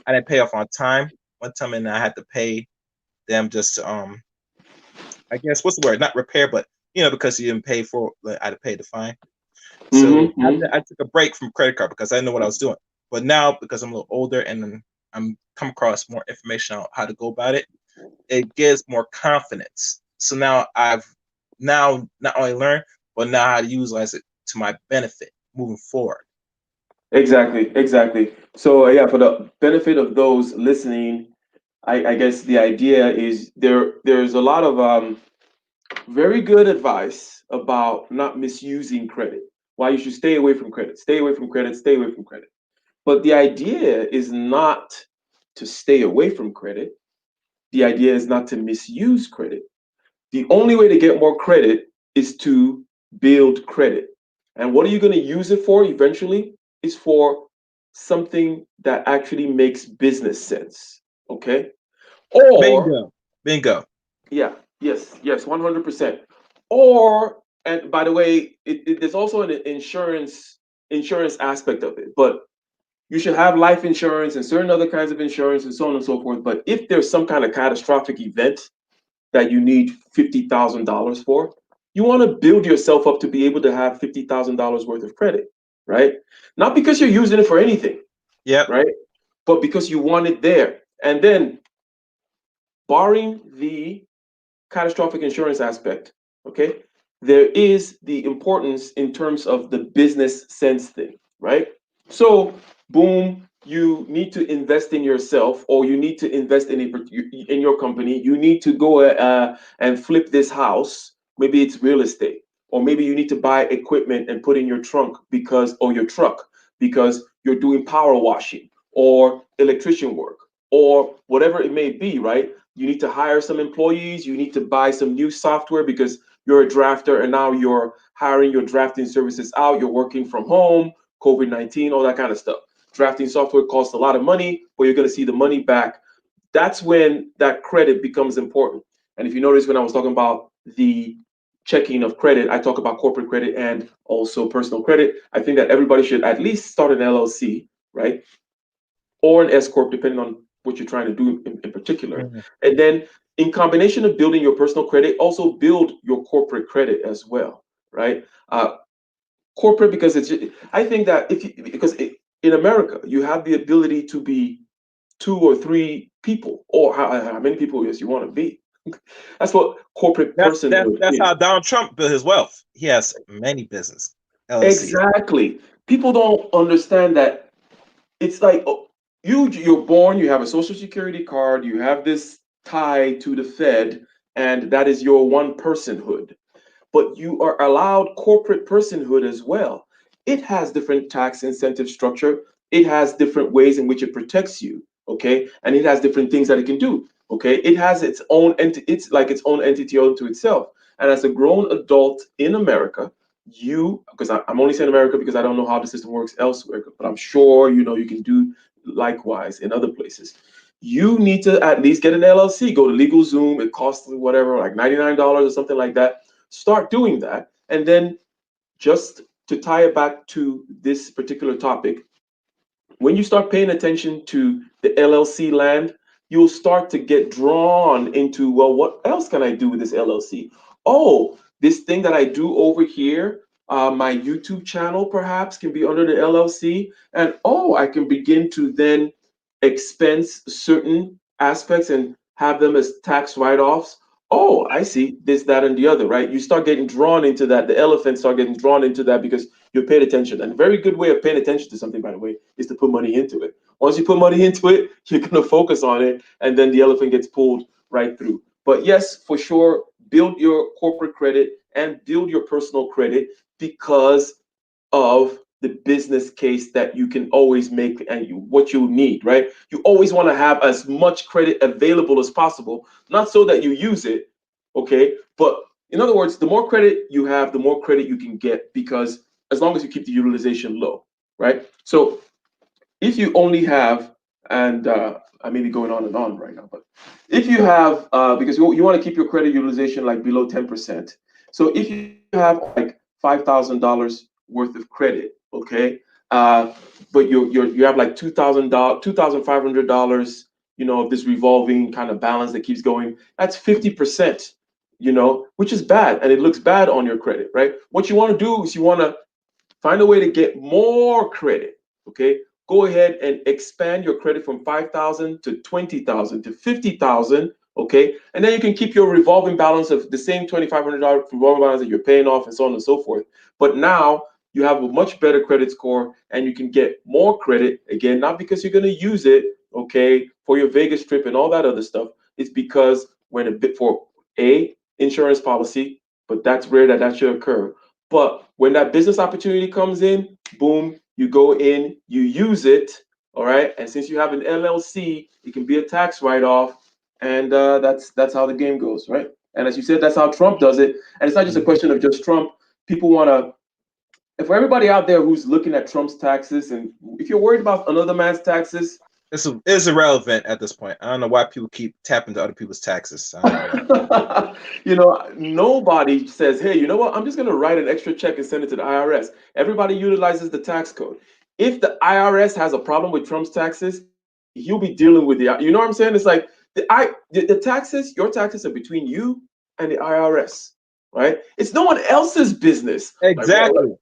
didn't pay off on time one time, and I had to pay them just to, I guess what's the word, not repair, but because you didn't pay for I had to pay the fine. So
Hmm.
I took a break from credit card because I didn't know what I was doing. But now because I'm a little older and then I'm come across more information on how to go about it, it gives more confidence. So now I've now not only learned, but now how to utilize it to my benefit moving forward.
Exactly, exactly. So yeah, for the benefit of those listening, I guess the idea is there's a lot of very good advice about not misusing credit. Why you should stay away from credit, stay away from credit, stay away from credit. But the idea is not to stay away from credit. The idea is not to misuse credit. The only way to get more credit is to build credit. And what are you going to use it for eventually? Is for something that actually makes business sense. Okay. Or,
Bingo. Bingo.
yeah, yes, 100%. Or, and by the way, there's also an insurance aspect of it, but you should have life insurance and certain other kinds of insurance and so on and so forth. But if there's some kind of catastrophic event that you need $50,000 for, you want to build yourself up to be able to have $50,000 worth of credit, right? Not because you're using it for anything,
Yep.
right? But because you want it there. And then, barring the catastrophic insurance aspect, okay, there is the importance in terms of the business sense thing, right? So, boom, you need to invest in yourself, or you need to invest in your company. You need to go and flip this house. Maybe it's real estate, or maybe you need to buy equipment and put in your trunk or your truck because you're doing power washing or electrician work or whatever it may be, right? You need to hire some employees. You need to buy some new software because you're a drafter and now you're hiring your drafting services out. You're working from home, COVID-19, all that kind of stuff. Drafting software costs a lot of money, but you're going to see the money back. That's when that credit becomes important. And if you notice, when I was talking about the checking of credit, I talk about corporate credit and also personal credit. I think that everybody should at least start an LLC, right? Or an S corp, depending on what you're trying to do in particular.
Mhm.
And then, in combination of building your personal credit, also build your corporate credit as well, right? Corporate, because I think that in America you have the ability to be two or three people, or how many people as you want to be. That's what corporate personhood
That's
is.
how Donald Trump built his wealth. He has many business LLCs.
Exactly. People don't understand that. It's like, oh, you're born, you have a social security card, you have this tie to the Fed, and that is your one personhood. But you are allowed corporate personhood as well. It has different tax incentive structure. It has different ways in which it protects you. Okay, and it has different things that it can do. Okay, it has its own it's like its own entity unto itself. And as a grown adult in America, because I'm only saying America because I don't know how the system works elsewhere, but I'm sure you can do likewise in other places. You need to at least get an LLC. Go to LegalZoom. It costs whatever, like $99 or something like that. Start doing that. And then, just to tie it back to this particular topic, when you start paying attention to the LLC land, you'll start to get drawn into, well, what else can I do with this LLC? Oh, this thing that I do over here, my YouTube channel perhaps can be under the LLC. And oh, I can begin to then expense certain aspects and have them as tax write-offs. Oh, I see this, that, and the other, right? You start getting drawn into that. The elephants start getting drawn into that because you paid attention. And a very good way of paying attention to something, by the way, is to put money into it. Once you put money into it, you're going to focus on it, and then the elephant gets pulled right through. But yes, for sure, build your corporate credit and build your personal credit because of the business case that you can always make and what you need, right? You always want to have as much credit available as possible, not so that you use it, okay? But in other words, the more credit you have, the more credit you can get because as long as you keep the utilization low, right? So if you only have, and I may be going on and on right now, but if you have, because you want to keep your credit utilization like below 10%. So if you have only like $5,000 worth of credit, okay, but you have like $2,000, $2,500, of this revolving kind of balance that keeps going, that's 50%, which is bad, and it looks bad on your credit, right? What you want to do is you want to find a way to get more credit. Okay, go ahead and expand your credit from 5,000 to 20,000 to 50,000. Okay, and then you can keep your revolving balance of the same $2,500 revolving balance that you're paying off, and so on and so forth. But now you have a much better credit score, and you can get more credit again, not because you're going to use it, okay, for your Vegas trip and all that other stuff. It's because when a bit for a insurance policy, but that's rare that should occur. But when that business opportunity comes in, boom, you go in, you use it, all right. And since you have an LLC, it can be a tax write-off, and that's how the game goes, right? And as you said, that's how Trump does it. And it's not just a question of just Trump. People want to. And for everybody out there who's looking at Trump's taxes, and if you're worried about another man's taxes,
It's irrelevant at this point. I don't know why people keep tapping to other people's taxes.
nobody says, hey, you know what? I'm just going to write an extra check and send it to the IRS. Everybody utilizes the tax code. If the IRS has a problem with Trump's taxes, he'll be dealing with you know what I'm saying? It's like the taxes, your taxes are between you and the IRS, right? It's no one else's business.
Exactly.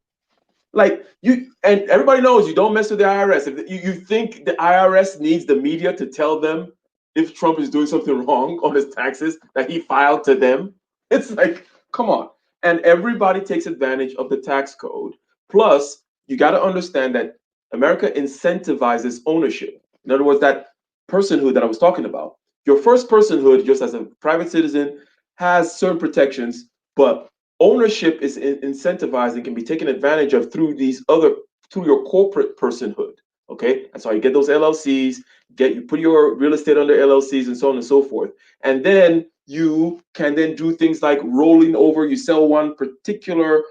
Like you, and everybody knows you don't mess with the IRS. If you think the IRS needs the media to tell them if Trump is doing something wrong on his taxes that he filed to them, it's like, come on. And everybody takes advantage of the tax code. Plus, you got to understand that America incentivizes ownership. In other words, that personhood that I was talking about, your first personhood, just as a private citizen, has certain protections, but ownership is incentivized and can be taken advantage of through your corporate personhood. Okay, that's how you get those LLCs, you put your real estate under LLCs and so on and so forth. And then you can then do things like rolling over. You sell one particular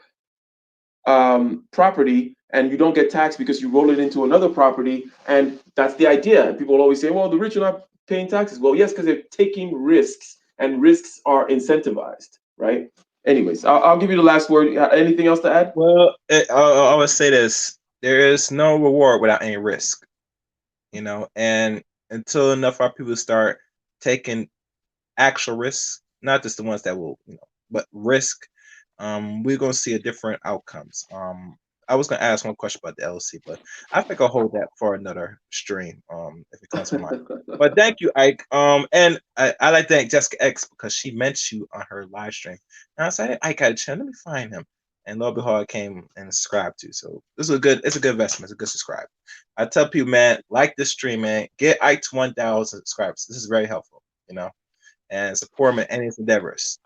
property and you don't get taxed because you roll it into another property. And that's the idea. And people always say, well, the rich are not paying taxes. Well, yes, because they're taking risks, and risks are incentivized, right? Anyways, I'll give you the last word. Anything else to add?
Well, I would say this: there is no reward without any risk, and until enough of our people start taking actual risks, not just the ones that will, but risk, we're gonna see a different outcomes. I was gonna ask one question about the LLC, but I think I'll hold that for another stream, if it comes to mind. But thank you, Ike. And I like to thank Jessica X because she mentioned you on her live stream. And I said, hey, Ike had a chance. Let me find him. And lo and behold, I came and subscribed to. So this is it's a good investment. It's a good subscribe. I tell people, man, like this stream, man. Get Ike to 1,000 subscribers. This is very helpful, and support him in any endeavors.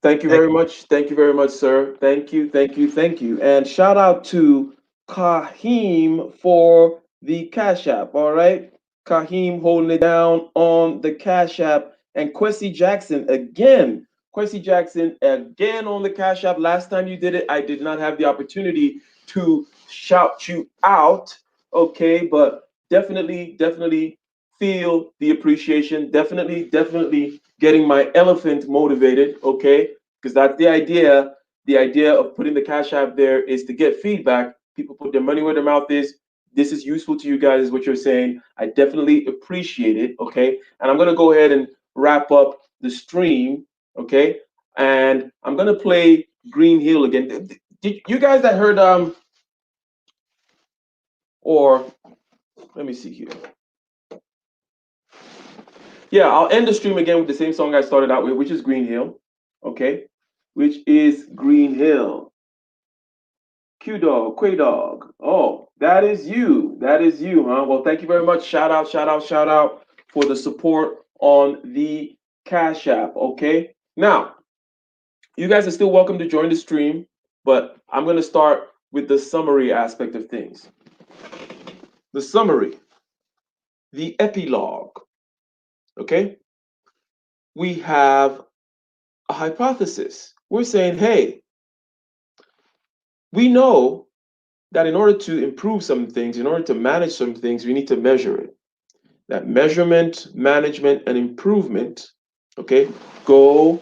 Thank you
Thank
very
you.
much. Thank you very much, sir. Thank you, thank you, thank you. And shout out to Kahim for the Cash App. All right. Kahim holding it down on the Cash App. And Quessy Jackson again. Quessy Jackson again on the Cash App. Last time you did it, I did not have the opportunity to shout you out. Okay. But definitely feel the appreciation. Definitely getting my elephant motivated. Okay, because that's the idea. The idea of putting the Cash App there is to get feedback. People put their money where their mouth is. This is useful to you guys, is what you're saying. I definitely appreciate it. Okay, and I'm gonna go ahead and wrap up the stream. Okay, and I'm gonna play Green Hill again. Did you guys that heard or let me see here. Yeah, I'll end the stream again with the same song I started out with, which is Green Hill. Okay, which is Green Hill. Q Dog, Quay Dog. Oh, that is you. That is you, huh? Well, thank you very much. Shout out for the support on the Cash App. Okay. Now, you guys are still welcome to join the stream, but I'm going to start with the summary aspect of things. The summary, the epilogue. Okay. We have a hypothesis. We're saying, hey, we know that in order to improve some things, in order to manage some things, we need to measure it. That measurement, management, and improvement, okay, go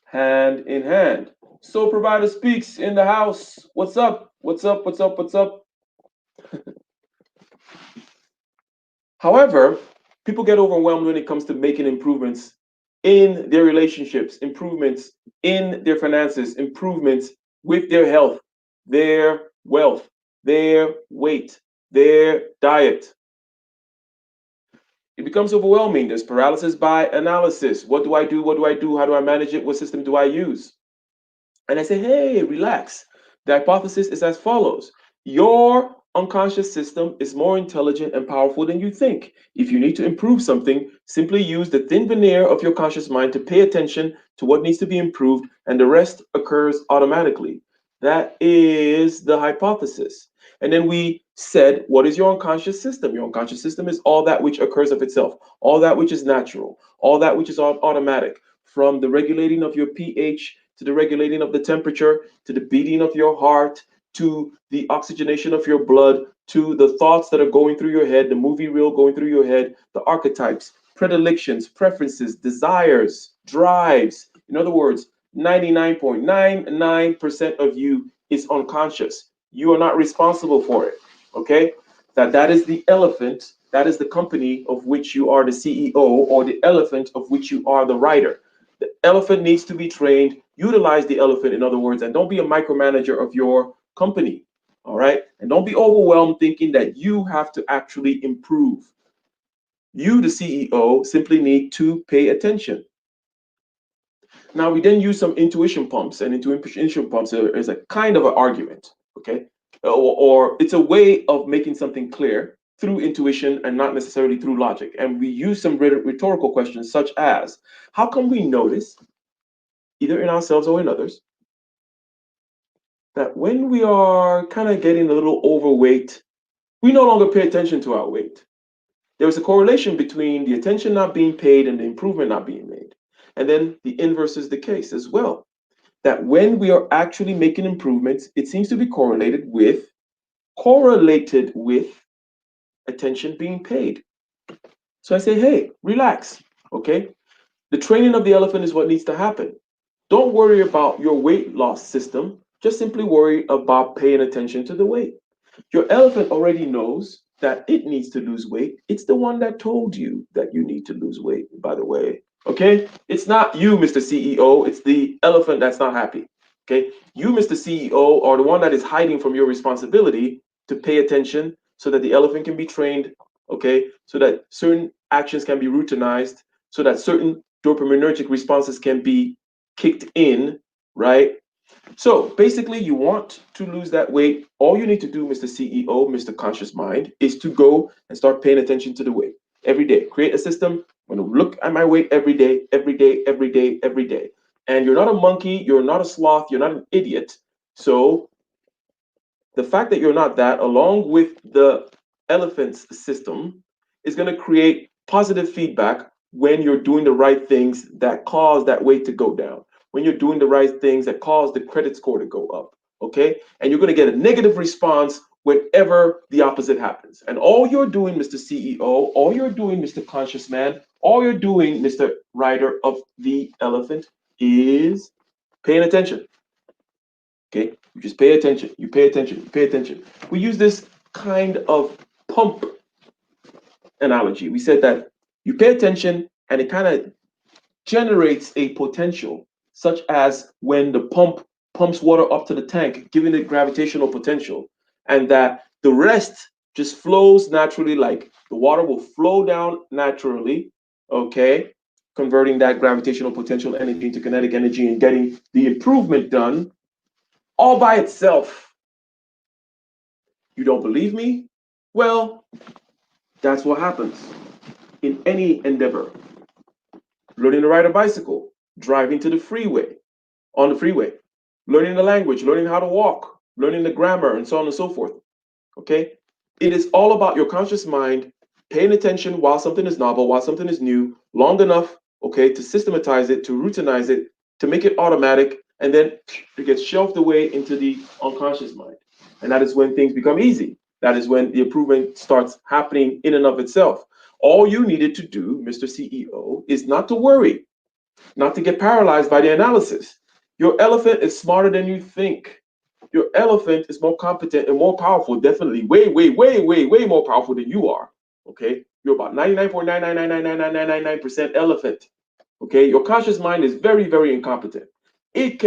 hand in hand. So provider speaks in the house. What's up? What's up? What's up? What's up? However, people get overwhelmed when it comes to making improvements in their relationships, improvements in their finances, improvements with their health, their wealth, their weight, their diet. It becomes overwhelming. There's paralysis by analysis. What do I do? What do I do? How do I manage it? What system do I use? And I say, hey, relax. The hypothesis is as follows: your unconscious system is more intelligent and powerful than you think. If you need to improve something, simply use the thin veneer of your conscious mind to pay attention to what needs to be improved, and the rest occurs automatically. That is the hypothesis. And then we said, what is your unconscious system? Your unconscious system is all that which occurs of itself, all that which is natural, all that which is automatic, from the regulating of your pH to the regulating of the temperature, to the beating of your heart, to the oxygenation of your blood, to the thoughts that are going through your head, the movie reel going through your head, the archetypes, predilections, preferences, desires, drives. In other words, 99.99% of you is unconscious. You are not responsible for it. Okay? That is the elephant, that is the company of which you are the CEO, or the elephant of which you are the rider. The elephant needs to be trained. Utilize the elephant, in other words, and don't be a micromanager of your company. All right. And don't be overwhelmed thinking that you have to actually improve. You, the CEO, simply need to pay attention. Now, we then use some intuition pumps, and intuition pumps is a kind of an argument. Okay. Or it's a way of making something clear through intuition and not necessarily through logic. And we use some rhetorical questions such as, how come we notice, either in ourselves or in others, that when we are kind of getting a little overweight, we no longer pay attention to our weight? There is a correlation between the attention not being paid and the improvement not being made. And then the inverse is the case as well. That when we are actually making improvements, it seems to be correlated with attention being paid. So I say, hey, relax. Okay. The training of the elephant is what needs to happen. Don't worry about your weight loss system. Just simply worry about paying attention to the weight. Your elephant already knows that it needs to lose weight. It's the one that told you that you need to lose weight, by the way. Okay? It's not you, Mr. CEO. It's the elephant that's not happy. Okay? You, Mr. CEO, are the one that is hiding from your responsibility to pay attention so that the elephant can be trained. Okay? So that certain actions can be routinized, so that certain dopaminergic responses can be kicked in, right? So basically, you want to lose that weight. All you need to do, Mr. CEO, Mr. Conscious Mind, is to go and start paying attention to the weight every day. Create a system. I'm going to look at my weight every day, every day, every day, every day. And you're not a monkey. You're not a sloth. You're not an idiot. So the fact that you're not that, along with the elephant's system, is going to create positive feedback when you're doing the right things that cause that weight to go down, when you're doing the right things that cause the credit score to go up. Okay. And you're going to get a negative response whenever the opposite happens. And all you're doing, Mr. CEO, all you're doing, Mr. Conscious Man, all you're doing, Mr. Rider of the Elephant, is paying attention. Okay, you just pay attention, you pay attention, you pay attention. We use this kind of pump analogy. We said that you pay attention and it kind of generates a potential, such as when the pump pumps water up to the tank, giving it gravitational potential, and that the rest just flows naturally, like the water will flow down naturally, okay, converting that gravitational potential energy into kinetic energy and getting the improvement done all by itself. You don't believe me? Well, that's what happens in any endeavor. Learning to ride a bicycle, driving to the freeway, on the freeway, learning the language, learning how to walk, learning the grammar, and so on and so forth. Okay? It is all about your conscious mind paying attention while something is novel, while something is new, long enough, okay, to systematize it, to routinize it, to make it automatic, and then it gets shelved away into the unconscious mind. And that is when things become easy. That is when the improvement starts happening in and of itself. All you needed to do, Mr. CEO, is not to worry, not to get paralyzed by the analysis. Your elephant is smarter than you think. Your elephant is more competent and more powerful, definitely way, way, way, way, way more powerful than you are. Okay? You're about 99.9999999% elephant. Okay? Your conscious mind is very, very incompetent. It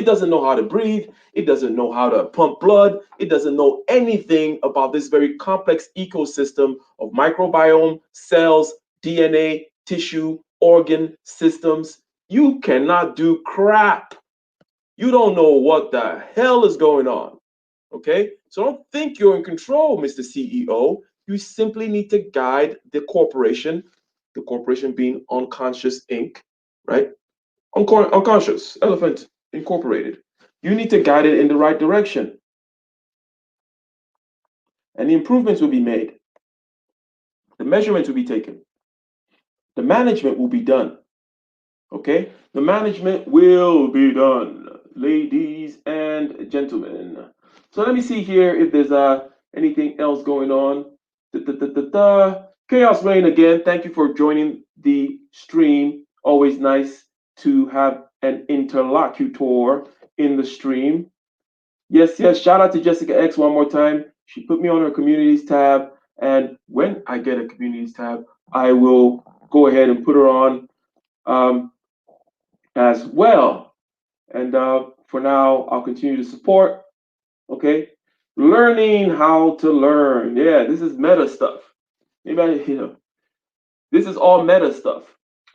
doesn't know how to breathe, it doesn't know how to pump blood, it doesn't know anything about this very complex ecosystem of microbiome, cells, DNA, tissue, organ systems. You cannot do crap. You don't know what the hell is going on. Okay? So don't think you're in control, Mr. CEO. You simply need to guide the corporation being Unconscious Inc., right? Unconscious, Elephant Incorporated. You need to guide it in the right direction, and the improvements will be made. The measurements will be taken. The management will be done. Okay? The management will be done, ladies and gentlemen. So let me see here if there's anything else going on. Chaos Rain again. Thank you for joining the stream. Always nice to have an interlocutor in the stream. Yes, yes. Shout out to Jessica X one more time. She put me on her communities tab, and when I get a communities tab, I will go ahead and put her on um, as well. And for now, I'll continue to support. Okay, learning how to learn. Yeah, this is meta stuff. Anybody, this is all meta stuff.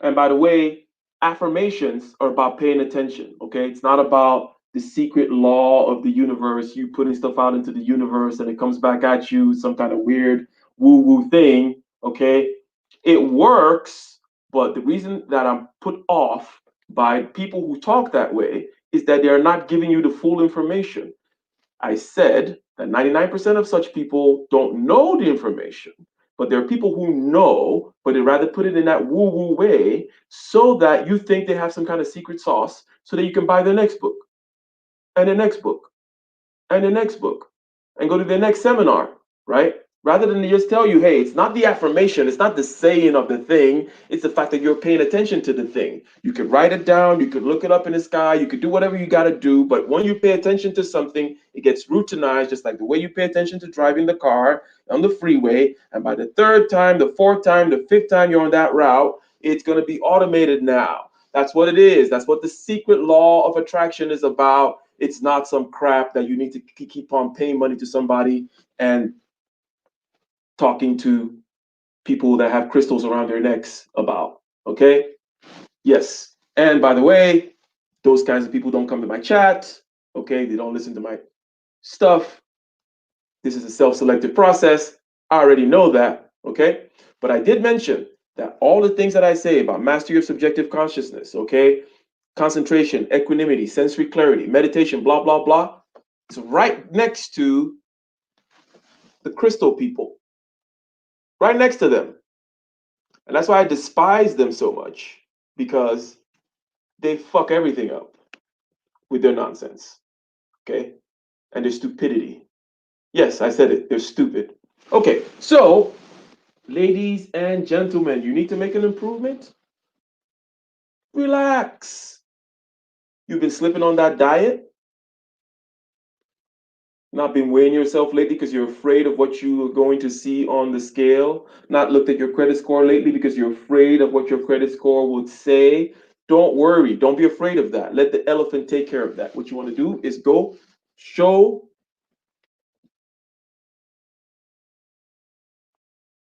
And by the way, affirmations are about paying attention. Okay, it's not about the secret law of the universe, you putting stuff out into the universe and it comes back at you, some kind of weird woo woo thing. Okay, it works, but the reason that I'm put off by people who talk that way is that they are not giving you the full information. I said that 99% of such people don't know the information, but there are people who know, but they rather put it in that woo woo way so that you think they have some kind of secret sauce so that you can buy the next book and the next book and the next book and go to the next seminar, right? Rather than just tell you, hey, it's not the affirmation, it's not the saying of the thing, it's the fact that you're paying attention to the thing. You could write it down, you could look it up in the sky, you could do whatever you got to do, but when you pay attention to something, it gets routinized, just like the way you pay attention to driving the car on the freeway. And by the third time, the fourth time, the fifth time you're on that route, it's going to be automated now. That's what it is. That's what the secret law of attraction is about. It's not some crap that you need to keep on paying money to somebody and talking to people that have crystals around their necks about. Okay? Yes. And by the way, those kinds of people don't come to my chat. Okay? They don't listen to my stuff. This is a self-selected process. I already know that. Okay? But I did mention that all the things that I say about mastery of subjective consciousness, okay, concentration, equanimity, sensory clarity, meditation, blah, blah, blah, it's right next to the crystal people, right next to them. And that's why I despise them so much, because they fuck everything up with their nonsense, okay? And their stupidity. Yes, I said it, they're stupid. Okay, so, ladies and gentlemen, you need to make an improvement? Relax. You've been slipping on that diet? Not been weighing yourself lately because you're afraid of what you are going to see on the scale? Not looked at your credit score lately because you're afraid of what your credit score would say? Don't worry. Don't be afraid of that. Let the elephant take care of that. What you want to do is go show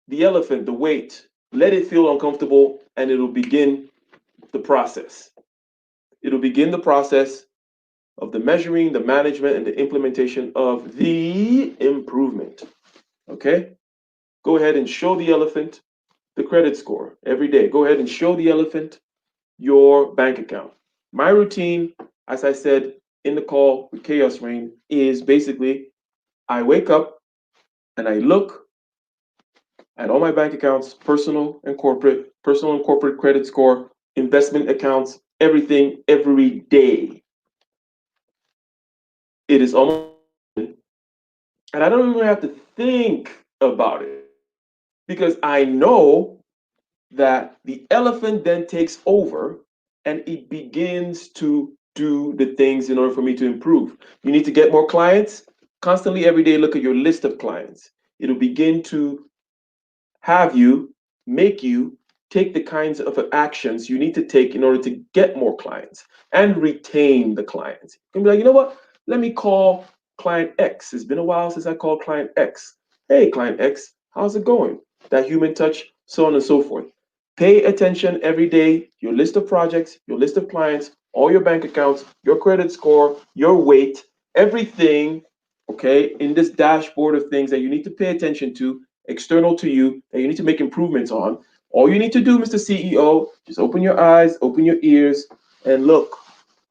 the elephant the weight. Let it feel uncomfortable and it'll begin the process. It'll begin the process of the measuring, the management, and the implementation of the improvement. Okay? Go ahead and show the elephant the credit score every day. Go ahead and show the elephant your bank account. My routine, as I said in the call with Chaos Rain, is basically I wake up and I look at all my bank accounts, personal and corporate credit score, investment accounts, everything every day. It is almost And I don't even have to think about it because I know that the elephant then takes over and it begins to do the things in order for me to improve. You need to get more clients. Constantly every day, look at your list of clients. It'll begin to have you, make you take the kinds of actions you need to take in order to get more clients and retain the clients. You can be like, you know what? Let me call client X. It's been a while since I called client X. Hey, client X, how's it going? That human touch, so on and so forth. Pay attention every day, your list of projects, your list of clients, all your bank accounts, your credit score, your weight, everything, okay, in this dashboard of things that you need to pay attention to external to you that you need to make improvements on. All you need to do, Mr. CEO, just open your eyes, open your ears, and look.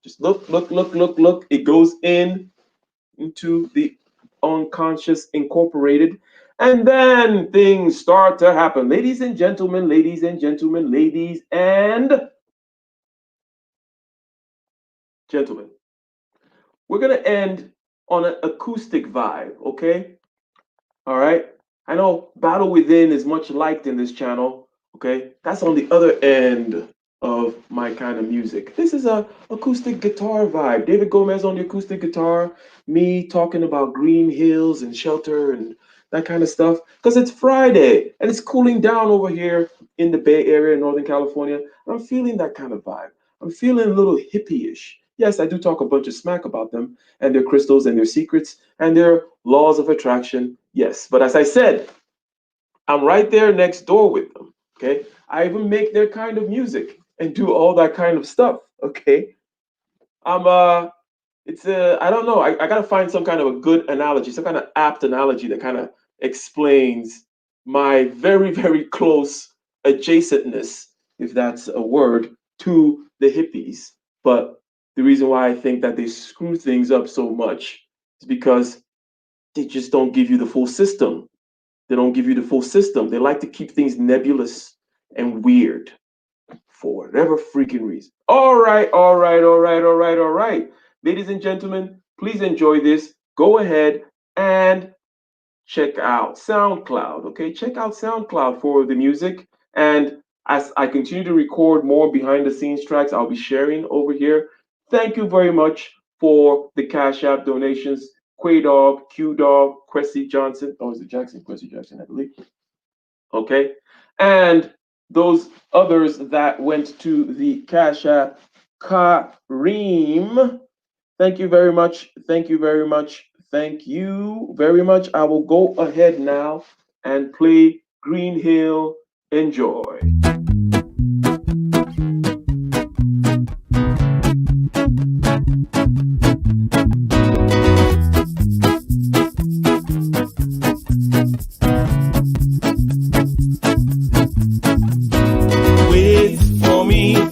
Just look, look, look, look, look. It goes into the unconscious incorporated, and then things start to happen. Ladies and gentlemen, ladies and gentlemen, ladies and gentlemen, we're gonna end on an acoustic vibe, okay? All right. I know Battle Within is much liked in this channel. Okay. That's on the other end of my kind of music. This is a acoustic guitar vibe. David Gomez on the acoustic guitar, me talking about green hills and shelter and that kind of stuff. Because it's Friday and it's cooling down over here in the Bay Area in Northern California. I'm feeling that kind of vibe. I'm feeling a little hippie-ish. Yes, I do talk a bunch of smack about them and their crystals and their secrets and their laws of attraction. Yes, but as I said, I'm right there next door with them. Okay, I even make their kind of music and do all that kind of stuff. Okay, it's I don't know. I gotta find some kind of a good analogy, some kind of apt analogy that kind of explains my very, very close adjacentness, if that's a word, to the hippies. But the reason why I think that they screw things up so much is because they just don't give you the full system. They don't give you the full system. They like to keep things nebulous and weird for whatever freaking reason. All right, all right, all right, all right, all right. Ladies and gentlemen, please enjoy this. Go ahead and check out SoundCloud. Okay, check out SoundCloud for the music. And as I continue to record more behind the scenes tracks, I'll be sharing over here. Thank you very much for the Cash App donations. Quaydog, Q-Dog, Cressy Johnson. Oh, is it Jackson? Cressy Jackson, I believe. Okay. And those others that went to the Cash App, Kareem. Thank you very much. Thank you very much. Thank you very much. I will go ahead now and play Green Hill. Enjoy.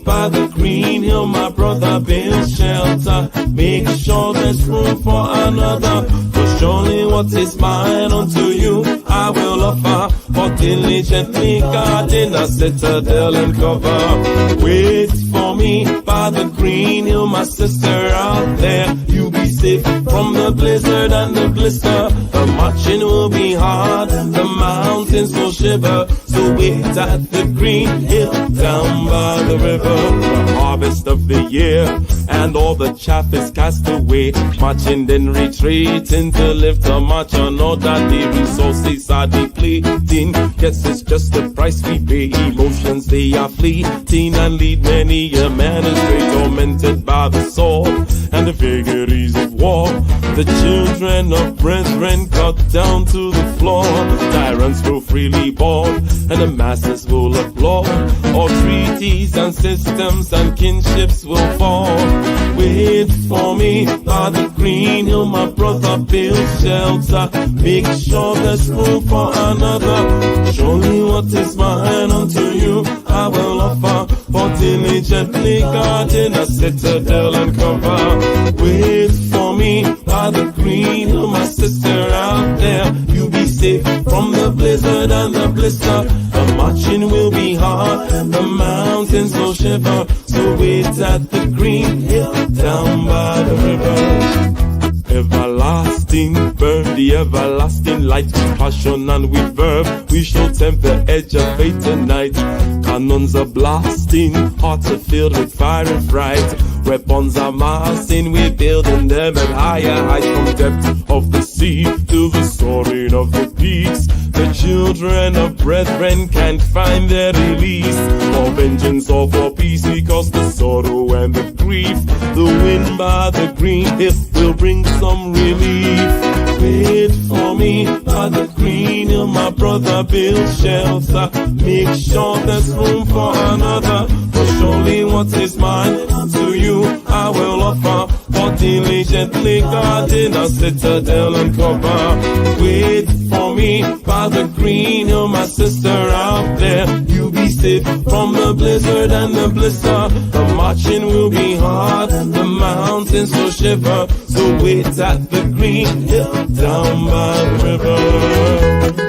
By the green hill, my brother built shelter. Make sure there's room for another. For surely what is mine unto you, I will offer. For diligently guarding a citadel and cover. Wait for me by the green hill, my sister out there. You be safe from the blizzard and the blister. The marching will be hard, the mountains will shiver. So wait at the green hill down by the river. The harvest of the year and all the chaff is cast away. Marching then retreating to live to march. I know that the resources are depleting. Guess it's just the price we pay. Emotions they are fleeting and lead many a man astray, tormented by the sword and the vagaries of war. The children of brethren cut down to the floor. The tyrants will freely born and the masses will applaud. All treaties and systems and kinships will fall. Wait for me by the green hill, my brother build shelter. Make sure there's room for another. Surely what is mine unto you, I will offer. For diligently guarding a citadel and cover. Wait for me by the green hill, my sister out there. You be safe from the blizzard and the blister. The marching will be hard, the mountains will shiver. So wait at the green hill down by the river. Everlasting fasting, burn the everlasting light with passion and with verve. We shall tempt the edge of fate tonight. Cannons are blasting, hearts are filled with fire and fright. Weapons are massing, we're building them at higher heights. From depth of the sea to the soaring of the peaks, the children of brethren can't find their release. For vengeance or for peace, because the sorrow and the grief, the wind by the green hill will bring some relief. Wait for me by the green hill, my brother, build shelter. Make sure there's room for another. For surely what is mine to you I will offer. For diligently guarding a citadel and cover. Wait for me by the green hill, my sister out there. You be safe from the blizzard and the blister. The marching will be hard, the mountains will shiver. So wait at the green hill down by the river.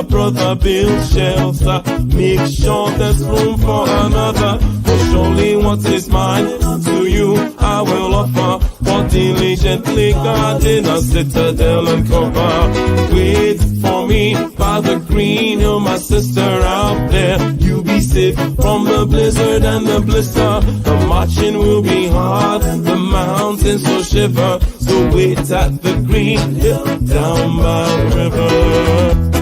Brother, build shelter. Make sure there's room for another. For surely what is mine to you I will offer. For diligently guarding a citadel and cover. Wait for me by the green hill, my sister out there. You be safe from the blizzard and the blister. The marching will be hard, the mountains will shiver. So wait at the green hill down by the river.